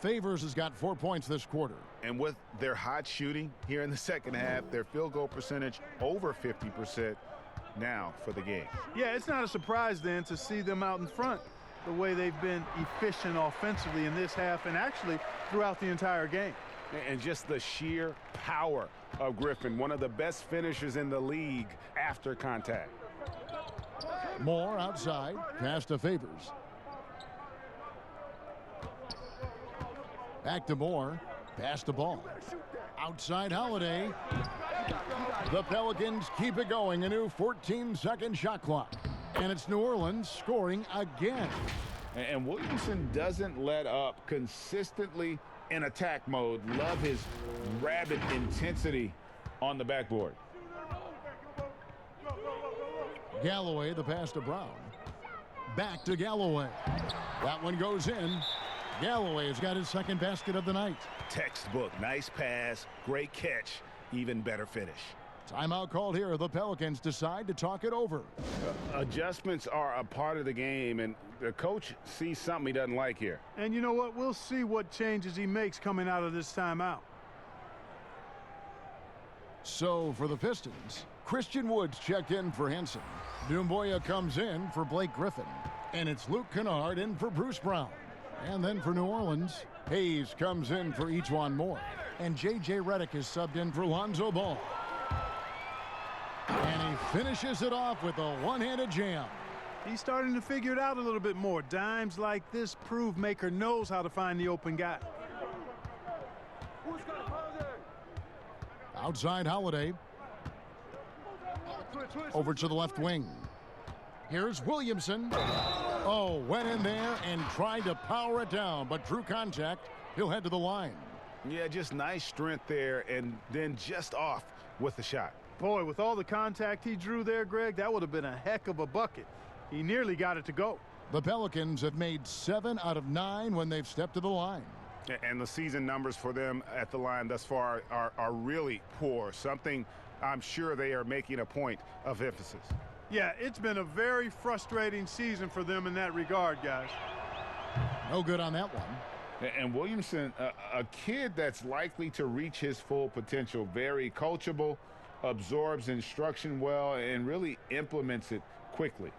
S1: Favors has got 4 points this quarter.
S3: And with their hot shooting here in the second half, their field goal percentage over 50% now for the game.
S4: Yeah, it's not a surprise then to see them out in front the way they've been efficient offensively in this half and actually throughout the entire game.
S3: And just the sheer power of Griffin, one of the best finishers in the league after contact.
S1: Moore outside. Pass to Favors. Back to Moore. Pass the Ball. Outside Holiday. The Pelicans keep it going. A new 14-second shot clock. And it's New Orleans scoring again.
S3: And Williamson doesn't let up consistently in attack mode. Love his rabid intensity on the backboard.
S1: Galloway, the pass to Brown. Back to Galloway. That one goes in. Galloway has got his second basket of the night.
S3: Textbook. Nice pass. Great catch. Even better finish.
S1: Timeout called here. The Pelicans decide to talk it over.
S3: Adjustments are a part of the game, and the coach sees something he doesn't like here.
S4: And you know what? We'll see what changes he makes coming out of this timeout.
S1: So for the Pistons, Christian Woods checked in for Henson. Doumbouya comes in for Blake Griffin. And it's Luke Kennard in for Bruce Brown. And then for New Orleans, Hayes comes in for Ejuan Moore. And J.J. Redick is subbed in for Lonzo Ball. And he finishes it off with a one-handed jam.
S4: He's starting to figure it out a little bit more. Dimes like this prove Maker knows how to find the open guy.
S1: Outside Holiday. Over to the left wing. Here's Williamson. Oh, went in there and tried to power it down, but drew contact. He'll head to the line.
S3: Yeah, just nice strength there, and then just off with the shot.
S4: Boy, with all the contact he drew there, Greg, that would have been a heck of a bucket. He nearly got it to go.
S1: The Pelicans have made 7 out of 9 when they've stepped to the line.
S3: And the season numbers for them at the line thus far are really poor. Something I'm sure they are making a point of emphasis.
S4: Yeah, it's been a very frustrating season for them in that regard, guys.
S1: No good on that one.
S3: And Williamson, a kid that's likely to reach his full potential, very coachable, absorbs instruction well, and really implements it quickly.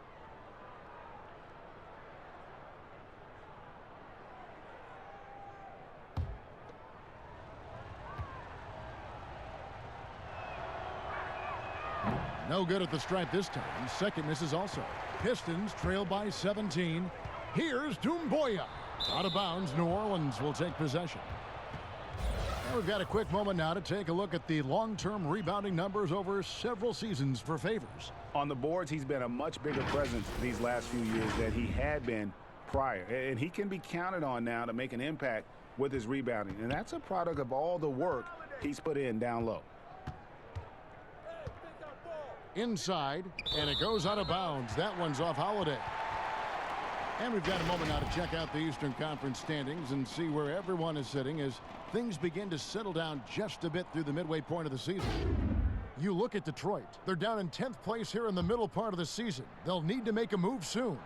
S1: No good at the stripe this time. Second misses also. Pistons trail by 17. Here's Doumbouya. Out of bounds, New Orleans will take possession. And we've got a quick moment now to take a look at the long-term rebounding numbers over several seasons for Favors.
S3: On the boards, he's been a much bigger presence these last few years than he had been prior. And he can be counted on now to make an impact with his rebounding. And that's a product of all the work he's put in down low.
S1: Inside, and it goes out of bounds. That one's off Holiday. And we've got a moment now to check out the Eastern Conference standings and see where everyone is sitting as things begin to settle down just a bit through the midway point of the season. You look at Detroit. They're down in 10th place here in the middle part of the season. They'll need to make a move soon.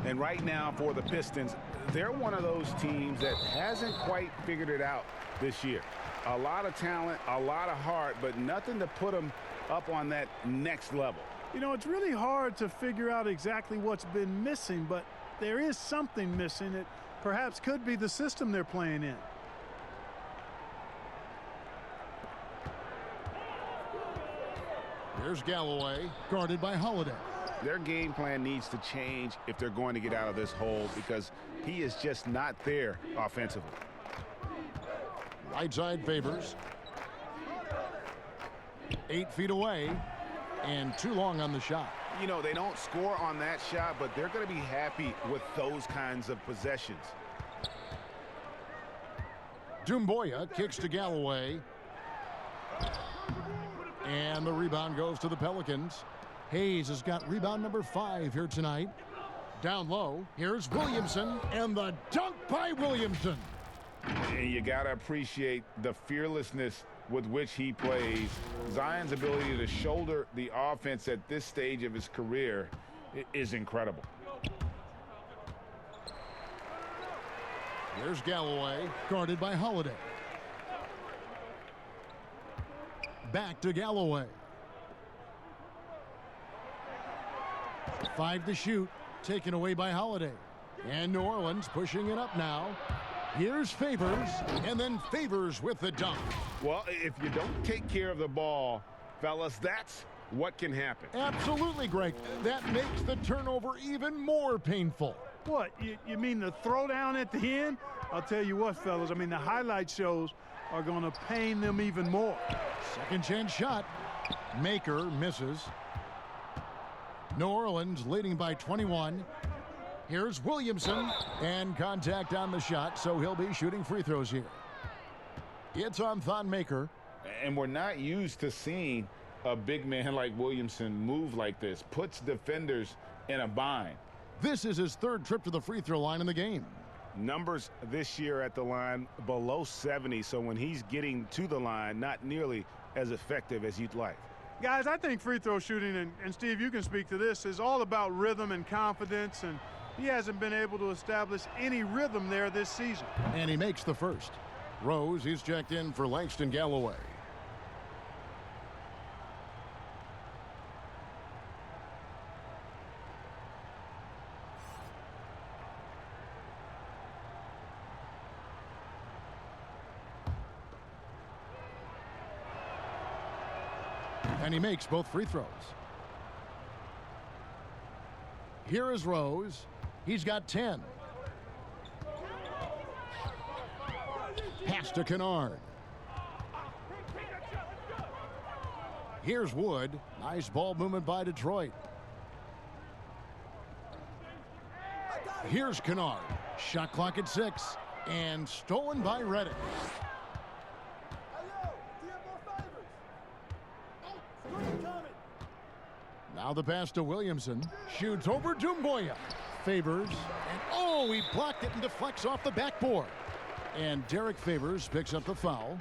S3: And right now for the Pistons, they're one of those teams that hasn't quite figured it out this year. A lot of talent, a lot of heart, but nothing to put them up on that next level.
S4: You know, it's really hard to figure out exactly what's been missing, but there is something missing. It perhaps could be the system they're playing in.
S1: Here's Galloway, guarded by Holiday.
S3: Their game plan needs to change if they're going to get out of this hole because he is just not there offensively.
S1: Right side Favors. 8 feet away and too long on the shot.
S3: You know, they don't score on that shot, but they're going to be happy with those kinds of possessions.
S1: Doumbouya kicks to Galloway. And the rebound goes to the Pelicans. Hayes has got rebound number 5 here tonight. Down low, here's Williamson, and the dunk by Williamson.
S3: And you got to appreciate the fearlessness with which he plays. Zion's ability to shoulder the offense at this stage of his career is incredible.
S1: Here's Galloway, guarded by Holiday. Back to Galloway. 5 to shoot, taken away by Holiday. And New Orleans pushing it up now. Here's Favors, and then Favors with the dunk.
S3: Well, if you don't take care of the ball, fellas, that's what can happen.
S1: Absolutely, Greg. That makes the turnover even more painful.
S4: What, you mean the throwdown at the end? I'll tell you what, fellas, I mean, the highlight shows are going to pain them even more.
S1: Second chance shot. Maker misses. New Orleans leading by 21. Here's Williamson, and contact on the shot, so he'll be shooting free throws here. It's on Thon Maker.
S3: And we're not used to seeing a big man like Williamson move like this. Puts defenders in a bind.
S1: This is his 3rd trip to the free throw line in the game.
S3: Numbers this year at the line below 70, so when he's getting to the line, not nearly as effective as you'd like.
S4: Guys, I think free throw shooting, and Steve, you can speak to this, is all about rhythm and confidence, and he hasn't been able to establish any rhythm there this season.
S1: And he makes the first. Rose is checked in for Langston Galloway. And he makes both free throws. Here is Rose. He's got 10. Pass to Kennard. Here's Wood. Nice ball movement by Detroit. Here's Kennard. Shot clock at 6. And stolen by Redick. Now the pass to Williamson. Shoots over Doumbouya. Favors. And oh, he blocked it and deflects off the backboard. And Derek Favors picks up the foul.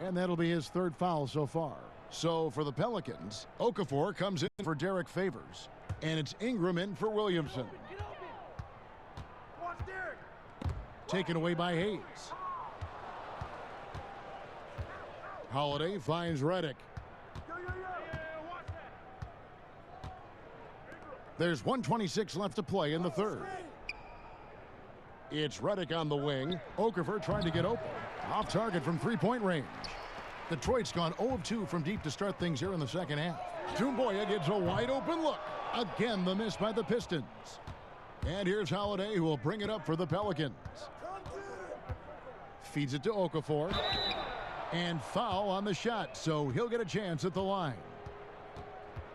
S1: And that'll be his 3rd foul so far. So for the Pelicans, Okafor comes in for Derek Favors. And it's Ingram in for Williamson. Taken away by Hayes. Holiday finds Redick. There's 1:26 left to play in the 3rd. It's Redick on the wing. Okafor trying to get open. Off target from 3-point range. Detroit's gone 0 of 2 from deep to start things here in the 2nd half. Doumbouya gets a wide open look. Again, the miss by the Pistons. And here's Holiday, who will bring it up for the Pelicans. Feeds it to Okafor. And foul on the shot, so he'll get a chance at the line.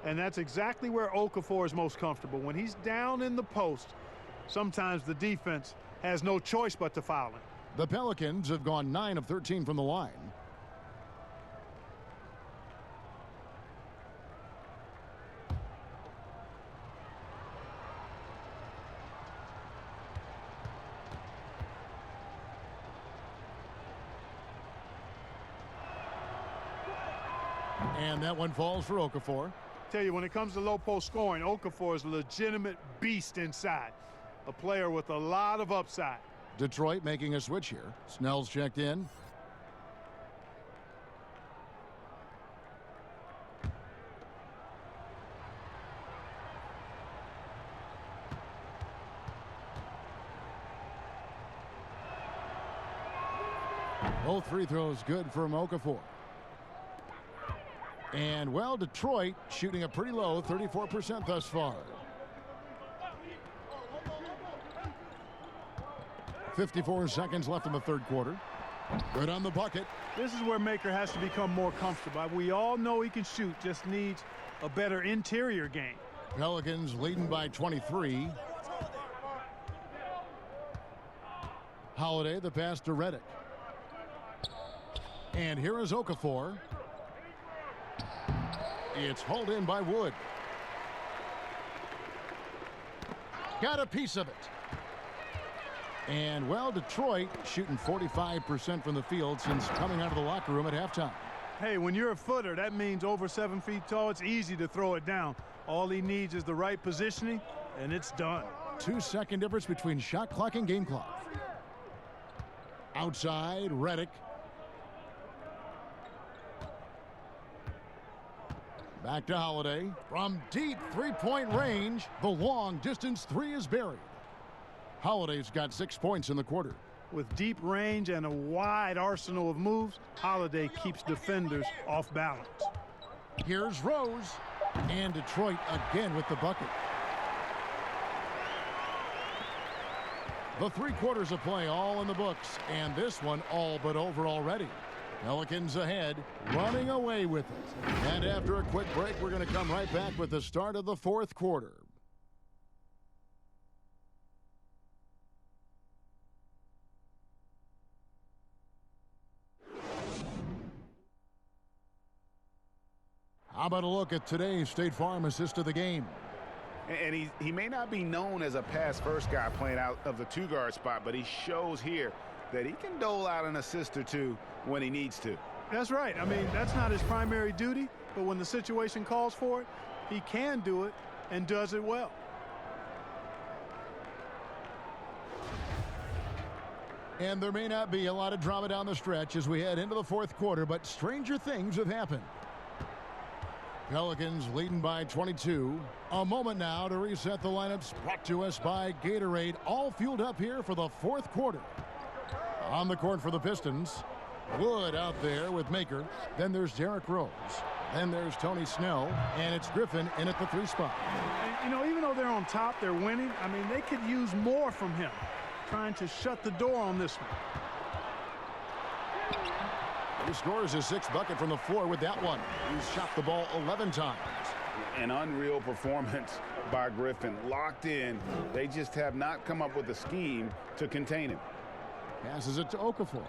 S4: And that's exactly where Okafor is most comfortable. When he's down in the post, sometimes the defense has no choice but to foul him.
S1: The Pelicans have gone 9 of 13 from the line. And that one falls for Okafor.
S4: Tell you, when it comes to low post scoring, Okafor is a legitimate beast inside. A player with a lot of upside.
S1: Detroit making a switch here. Snell's checked in. Both free throws good from Okafor. And, well, Detroit shooting a pretty low 34% thus far. 54 seconds left in the third quarter. Good on the bucket.
S4: This is where Maker has to become more comfortable. We all know he can shoot, just needs a better interior game.
S1: Pelicans leading by 23. Holiday, the pass to Redick. And here is Okafor. It's hauled in by Wood. Got a piece of it. And, well, Detroit shooting 45% from the field since coming out of the locker room at halftime.
S4: Hey, when you're a footer, that means over 7 feet tall. It's easy to throw it down. All he needs is the right positioning, and it's done.
S1: 2-second difference between shot clock and game clock. Outside, Redick. Back to Holiday. From deep three-point range, the long-distance three is buried. Holiday's got 6 points in the quarter.
S4: With deep range and a wide arsenal of moves, Holiday keeps defenders off balance.
S1: Here's Rose. And Detroit again with the bucket. The 3 quarters of play all in the books, and this one all but over already. Pelicans ahead, running away with it. And after a quick break, we're going to come right back with the start of the fourth quarter. How about a look at today's State Farm assist of the game?
S3: And he may not be known as a pass-first guy playing out of the two-guard spot, but he shows here that he can dole out an assist or two when he needs to.
S4: That's right. I mean, that's not his primary duty, but when the situation calls for it, he can do it and does it well.
S1: And there may not be a lot of drama down the stretch as we head into the fourth quarter, but stranger things have happened. Pelicans leading by 22. A moment now to reset the lineups, brought to us by Gatorade, all fueled up here for the fourth quarter. On the court for the Pistons, Wood out there with Maker. Then there's Derrick Rose. Then there's Tony Snell, and it's Griffin in at the 3 spot.
S4: And, you know, even though they're on top, they're winning. I mean, they could use more from him, trying to shut the door on this one.
S1: He scores his 6th bucket from the floor with that one. He's shot the ball 11 times.
S3: An unreal performance by Griffin. Locked in. They just have not come up with a scheme to contain him.
S1: Passes it to Okafor.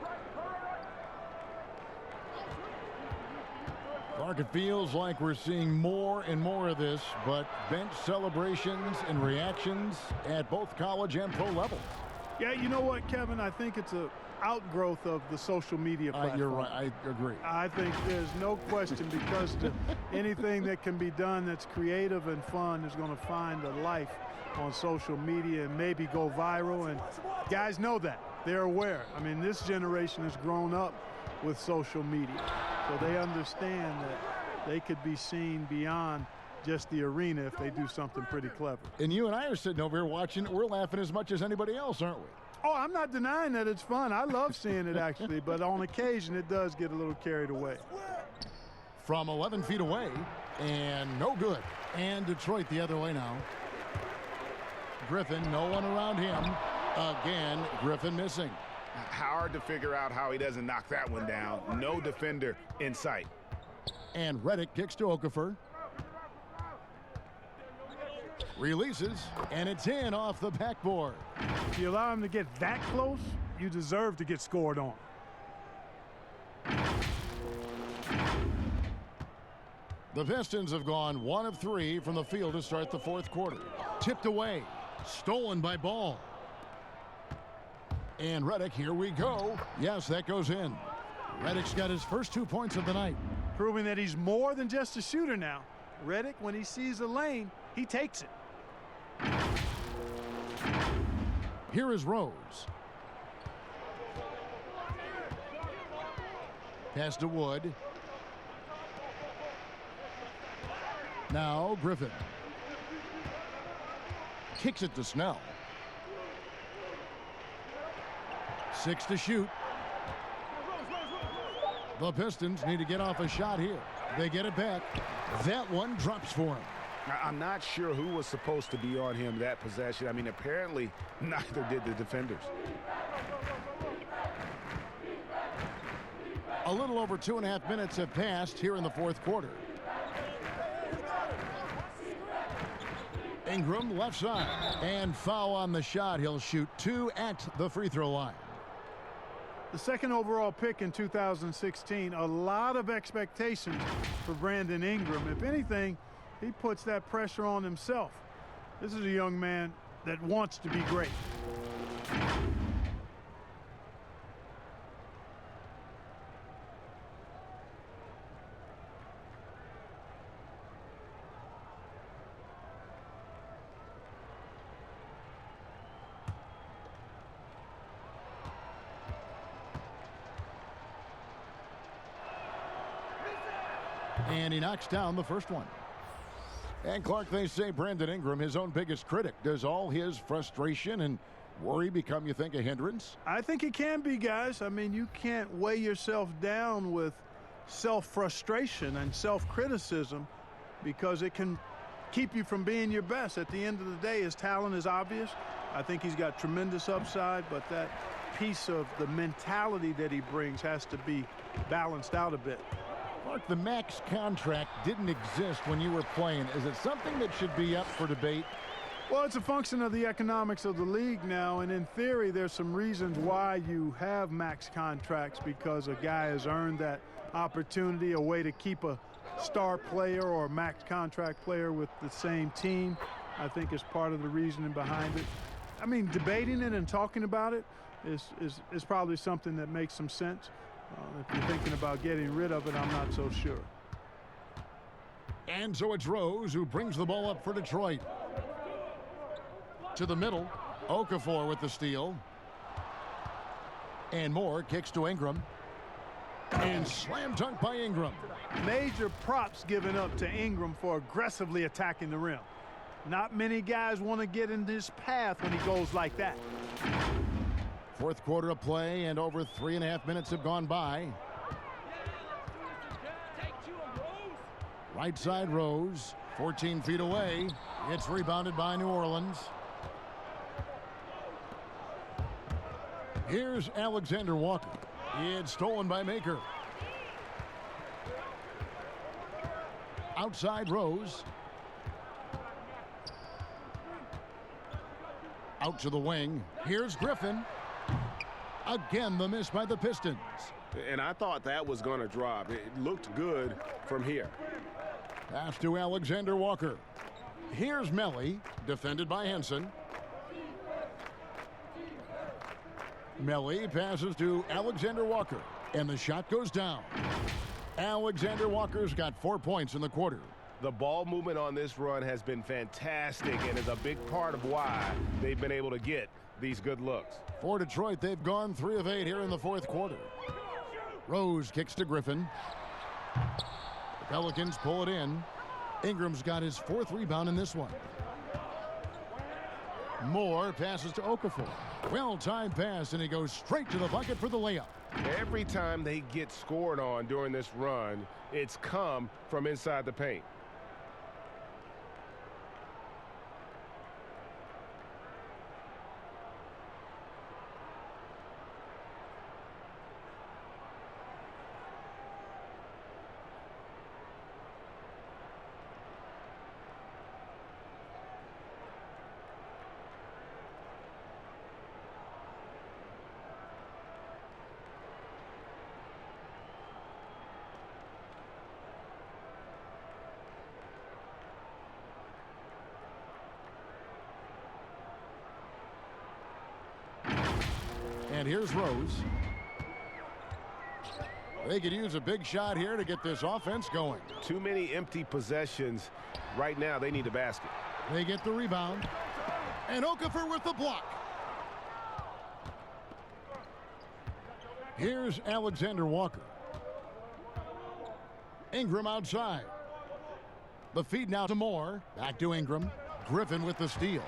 S1: Clark, it feels like we're seeing more and more of this, but bench celebrations and reactions at both college and pro level.
S4: Yeah, you know what, Kevin? I think it's a outgrowth of the social media platform.
S1: You're right. I agree.
S4: I think there's no question, because anything that can be done that's creative and fun is going to find a life on social media and maybe go viral. And guys know that. They're aware. I mean, this generation has grown up with social media, so they understand that they could be seen beyond just the arena if they do something pretty clever.
S1: And you and I are sitting over here watching. We're laughing as much as anybody else, aren't we?
S4: Oh, I'm not denying that it's fun. I love seeing it, actually, but on occasion it does get a little carried away.
S1: From 11 feet away, and no good. And Detroit the other way now. Griffin, no one around him. Again, Griffin missing.
S3: Hard to figure out how he doesn't knock that one down. No defender in sight.
S1: And Redick kicks to Okafor. Releases, and it's in off the backboard.
S4: If you allow him to get that close, you deserve to get scored on.
S1: The Pistons have gone 1 of 3 from the field to start the fourth quarter. Tipped away, stolen by Ball. And Redick, here we go. Yes, that goes in. Redick's got his first 2 points of the night.
S4: proving that he's more than just a shooter now. Redick, when he sees a lane, he takes it.
S1: Here is Rose. Pass to Wood. Now Griffin. Kicks it to Snell. 6 to shoot. The Pistons need to get off a shot here. They get it back. That one drops for him.
S3: I'm not sure who was supposed to be on him that possession. I mean, apparently neither did the defenders.
S1: A little over 2.5 minutes have passed here in the fourth quarter. Ingram left side, and foul on the shot. He'll shoot 2 at the free throw line.
S4: The second overall pick in 2016, a lot of expectations for Brandon Ingram. If anything, he puts that pressure on himself. This is a young man that wants to be great.
S1: And he knocks down the first one. And Clark, they say Brandon Ingram, his own biggest critic. Does all his frustration and worry become, you think, a hindrance?
S4: I think it can be, guys. I mean, you can't weigh yourself down with self-frustration and self-criticism because it can keep you from being your best. At the end of the day, his talent is obvious. I think he's got tremendous upside, but that piece of the mentality that he brings has to be balanced out a bit.
S1: Mark, the max contract didn't exist when you were playing. Is it something that should be up for debate?
S4: Well, it's a function of the economics of the league now, and in theory, there's some reasons why you have max contracts, because a guy has earned that opportunity, a way to keep a star player or a max contract player with the same team, I think is part of the reasoning behind it. I mean, debating it and talking about it is probably something that makes some sense. If you're thinking about getting rid of it, I'm not so sure.
S1: And so it's Rose who brings the ball up for Detroit. To the middle, Okafor with the steal. And Moore kicks to Ingram. And slam dunk by Ingram.
S4: Major props given up to Ingram for aggressively attacking the rim. Not many guys want to get in his path when he goes like that.
S1: Fourth quarter of play, and over 3.5 minutes have gone by. Right side Rose, 14 feet away. It's rebounded by New Orleans. Here's Alexander Walker. It's stolen by Maker. Outside Rose. Out to the wing. Here's Griffin. Again, the miss by the Pistons.
S3: And I thought that was going to drop. It looked good from here.
S1: Pass to Alexander Walker. Here's Melly, defended by Henson. Melly passes to Alexander Walker, and the shot goes down. Alexander Walker's got 4 points in the quarter.
S3: The ball movement on this run has been fantastic and is a big part of why they've been able to get these good looks.
S1: For Detroit, they've gone 3 of 8 here in the fourth quarter. Rose kicks to Griffin. The Pelicans pull it in. Ingram's got his 4th rebound in this one. Moore passes to Okafor. Well-timed pass, and he goes straight to the bucket for the layup.
S3: Every time they get scored on during this run, it's come from inside the paint.
S1: And here's Rose. They could use a big shot here to get this offense going.
S5: Too many empty possessions. Right now, they need a basket.
S1: They get the rebound. And Okafor with the block. Here's Alexander Walker. Ingram outside. The feed now to Moore. Back to Ingram. Griffin with the steal.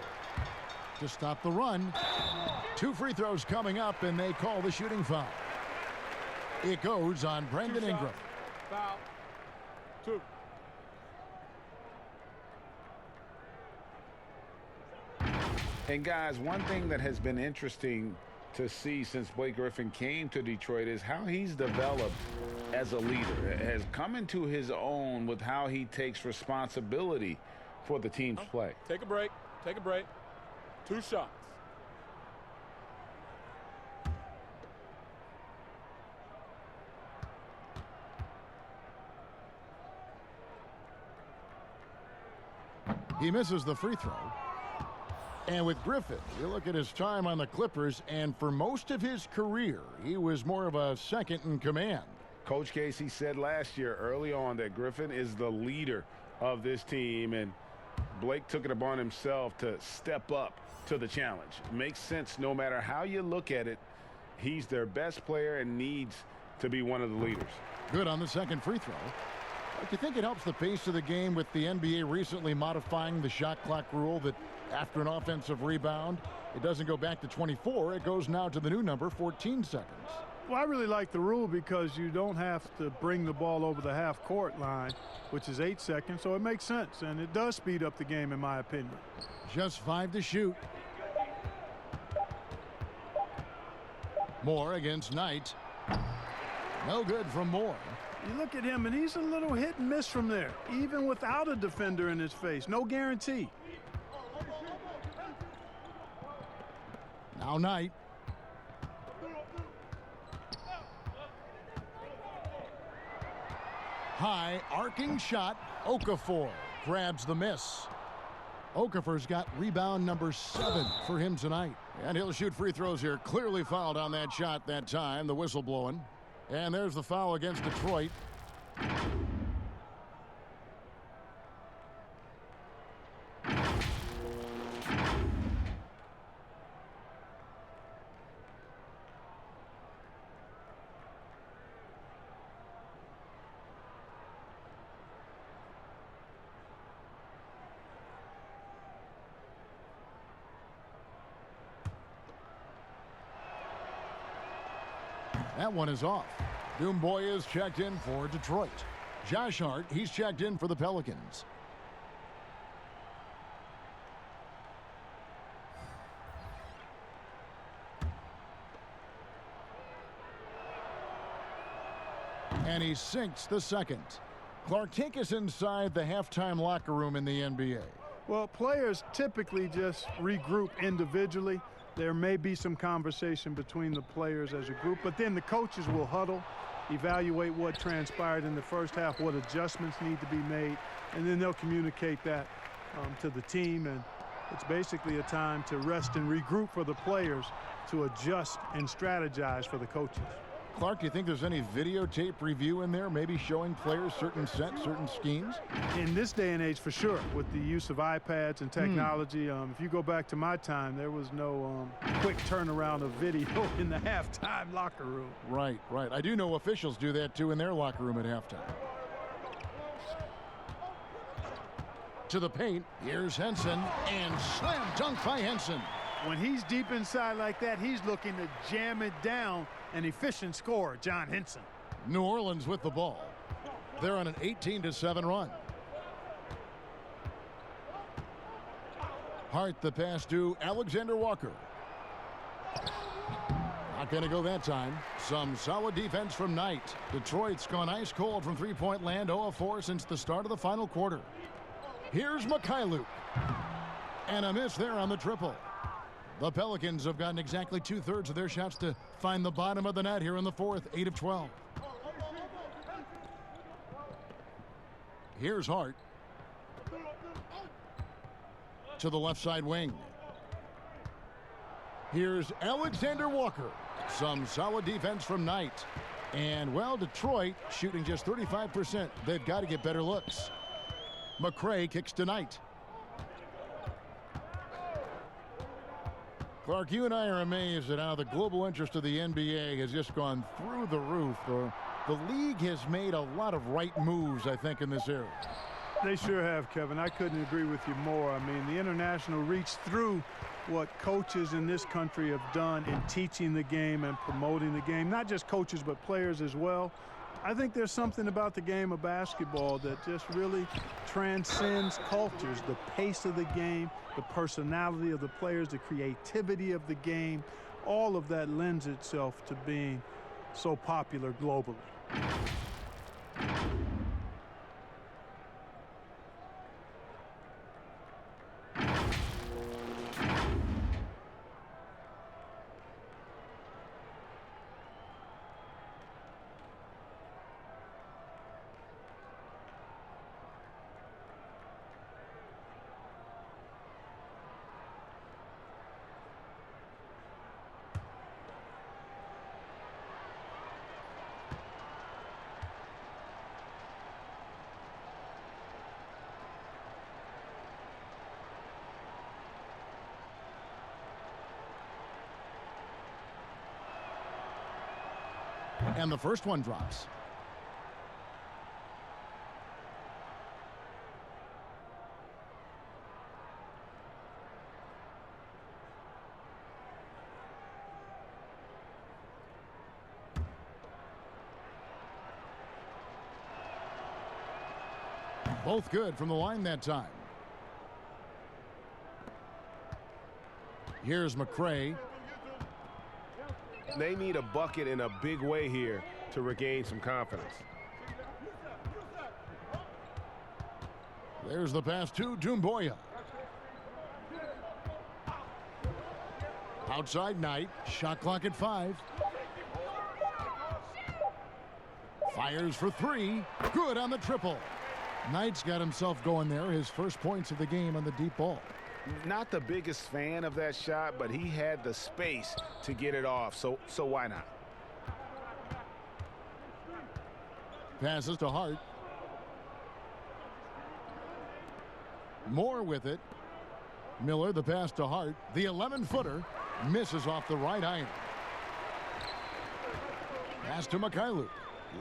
S1: To stop the run. 2 free throws coming up, and they call the shooting foul. It goes on Brandon Ingram.
S6: Foul. 2.
S3: And guys, one thing that has been interesting to see since Blake Griffin came to Detroit is how he's developed as a leader, has come into his own with how he takes responsibility for the team's play.
S6: Take a break. Take a break. 2 shots.
S1: He misses the free throw. And with Griffin, you look at his time on the Clippers, and for most of his career, he was more of a second in command.
S3: Coach Casey said last year early on that Griffin is the leader of this team, and Blake took it upon himself to step up to the challenge. Makes sense no matter how you look at it. He's their best player and needs to be one of the leaders.
S1: Good on the second free throw. Do you think it helps the pace of the game with the NBA recently modifying the shot clock rule that after an offensive rebound, it doesn't go back to 24, it goes now to the new number, 14 seconds.
S4: Well, I really like the rule because you don't have to bring the ball over the half-court line, which is 8 seconds, so it makes sense, and it does speed up the game, in my opinion.
S1: Just 5 to shoot. Moore against Knight. No good from Moore.
S4: You look at him, and he's a little hit and miss from there, even without a defender in his face. No guarantee.
S1: Now Knight. High arcing shot. Okafor grabs the miss. Okafor's got rebound number 7 for him tonight. And he'll shoot free throws here. Clearly fouled on that shot that time. The whistle blowing. And there's the foul against Detroit. That one is off. Doomboy is checked in for Detroit. Josh Hart, he's checked in for the Pelicans. And he sinks the second. Clark, take us inside the halftime locker room in the NBA.
S4: Well, players typically just regroup individually. There may be some conversation between the players as a group, but then the coaches will huddle, evaluate what transpired in the first half, what adjustments need to be made, and then they'll communicate that to the team. And it's basically a time to rest and regroup for the players to adjust and strategize for the coaches.
S1: Clark, do you think there's any videotape review in there, maybe showing players certain sets, certain schemes?
S4: In this day and age, for sure, with the use of iPads and technology. If you go back to my time, there was no quick turnaround of video in the halftime locker room.
S1: Right, right. I do know officials do that, too, in their locker room at halftime. To the paint, here's Henson, and slam dunk by Henson.
S4: When he's deep inside like that, he's looking to jam it down. An efficient scorer, John Henson.
S1: New Orleans with the ball. They're on an 18-7 run. Hart the pass to Alexander Walker. Not going to go that time. Some solid defense from Knight. Detroit's gone ice cold from three-point land, 0 of 4 since the start of the final quarter. Here's Mikhailuk. And a miss there on the triple. The Pelicans have gotten exactly 2/3 of their shots to find the bottom of the net here in the fourth, 8 of 12. Here's Hart. To the left side wing. Here's Alexander Walker. Some solid defense from Knight. And, well, Detroit shooting just 35%. They've got to get better looks. McRae kicks tonight. Clark, you and I are amazed at how the global interest of the NBA has just gone through the roof. The league has made a lot of right moves, I think, in this area.
S4: They sure have, Kevin. I couldn't agree with you more. I mean, the international reach through what coaches in this country have done in teaching the game and promoting the game. Not just coaches, but players as well. I think there's something about the game of basketball that just really transcends cultures. The pace of the game, the personality of the players, the creativity of the game, all of that lends itself to being so popular globally.
S1: And the first one drops. Both good from the line that time. Here's McRae.
S5: They need a bucket in a big way here to regain some confidence.
S1: There's the pass to Doumbouya. Outside Knight. Shot clock at 5. Fires for 3. Good on the triple. Knight's got himself going there. His first points of the game on the deep ball.
S3: Not the biggest fan of that shot, but he had the space to get it off, so why not?
S1: Passes to Hart. Moore with it. Miller, the pass to Hart. The 11-footer misses off the right iron. Pass to Mikhailuk.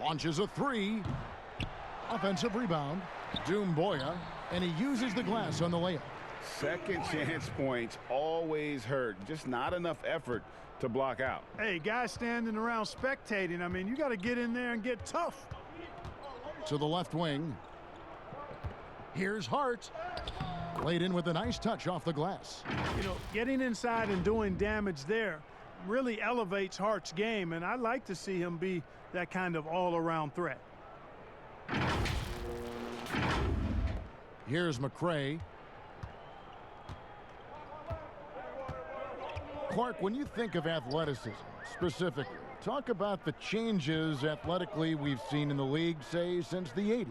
S1: Launches a 3. Offensive rebound. Doumbouya, and he uses the glass on the layup.
S3: Second chance points always hurt. Just not enough effort to block out.
S4: Hey, guys standing around spectating, I mean, you got to get in there and get tough.
S1: To the left wing. Here's Hart. Laid in with a nice touch off the glass.
S4: You know, getting inside and doing damage there really elevates Hart's game, and I'd like to see him be that kind of all-around threat.
S1: Here's McRae. Clark, when you think of athleticism specifically, talk about the changes athletically we've seen in the league, say, since the 80s.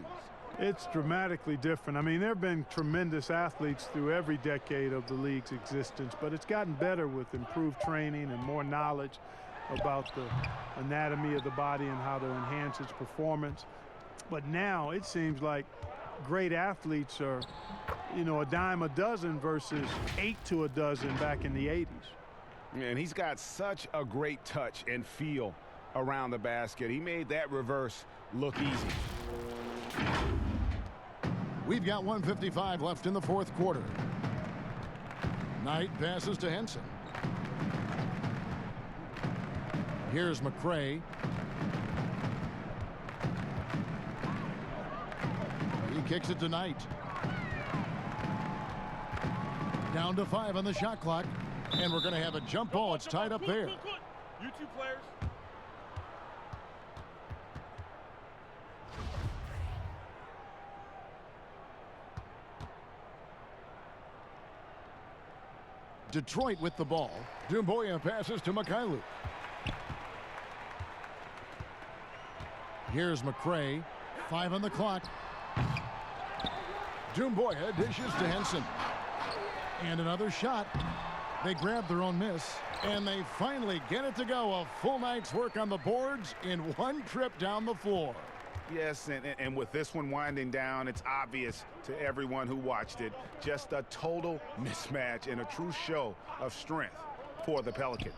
S4: It's dramatically different. I mean, there have been tremendous athletes through every decade of the league's existence, but it's gotten better with improved training and more knowledge about the anatomy of the body and how to enhance its performance. But now it seems like great athletes are, you know, a dime a dozen versus 8 to a dozen back in the 80s.
S3: And he's got such a great touch and feel around the basket. He made that reverse look easy.
S1: We've got 1:55 left in the fourth quarter. Knight passes to Henson. Here's McRae. He kicks it to Knight. Down to 5 on the shot clock. And we're going to have a jump ball. It's tied up there.
S6: You two players.
S1: Detroit with the ball. Doumbouya passes to Mikhailuk. Here's McRae. 5 on the clock. Doumbouya dishes to Henson. And another shot. They grab their own miss. And they finally get it to go. A full night's work on the boards in one trip down the floor.
S3: Yes, and with this one winding down, it's obvious to everyone who watched it. Just a total mismatch and a true show of strength for the Pelicans.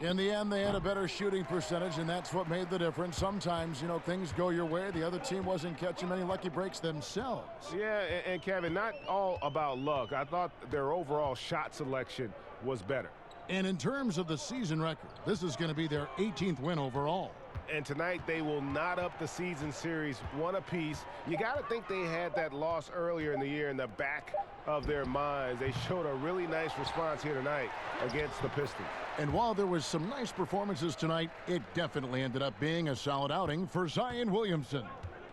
S1: In the end, they had a better shooting percentage, and that's what made the difference. Sometimes, you know, things go your way. The other team wasn't catching many lucky breaks themselves.
S5: Yeah, and Kevin, not all about luck. I thought their overall shot selection was better.
S1: And in terms of the season record, this is going to be their 18th win overall.
S5: And tonight they will knot up the season series one apiece. You got to think they had that loss earlier in the year in the back of their minds. They showed a really nice response here tonight against the Pistons.
S1: And while there was some nice performances tonight, it definitely ended up being a solid outing for Zion Williamson.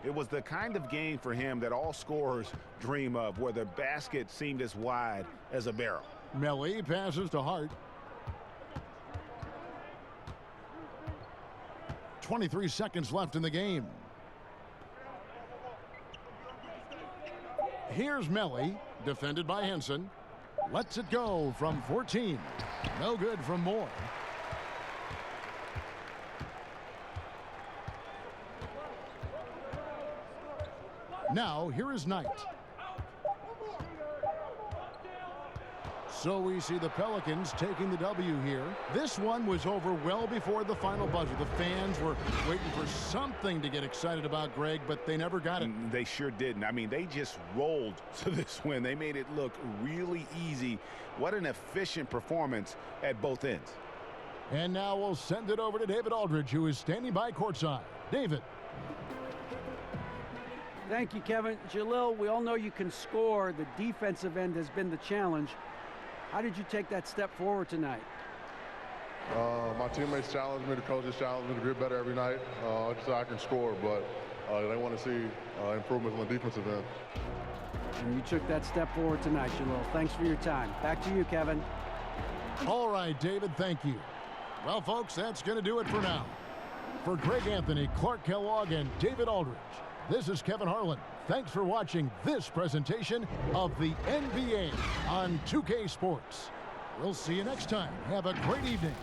S3: It was the kind of game for him that all scorers dream of, where the basket seemed as wide as a barrel.
S1: Melly passes to Hart. 23 seconds left in the game. Here's Melly, defended by Henson. Lets it go from 14. No good from Moore. Now, here is Knight. So we see the Pelicans taking the W here. This one was over well before the final buzzer. The fans were waiting for something to get excited about, Greg, but they never got it.
S3: They sure didn't. I mean, they just rolled to this win. They made it look really easy. What an efficient performance at both ends.
S1: And now we'll send it over to David Aldridge, who is standing by courtside. David.
S2: Thank you, Kevin. Jalil, we all know you can score. The defensive end has been the challenge. How did you take that step forward tonight?
S6: My teammates challenged me, the coaches challenged me to get better every night, just so I can score, but they want to see improvements on the defensive end.
S2: And you took that step forward tonight, Jalil. Thanks for your time. Back to you, Kevin.
S1: All right, David, thank you. Well, folks, that's going to do it for now. For Greg Anthony, Clark Kellogg, and David Aldridge, this is Kevin Harlan. Thanks for watching this presentation of the NBA on 2K Sports. We'll see you next time. Have a great evening.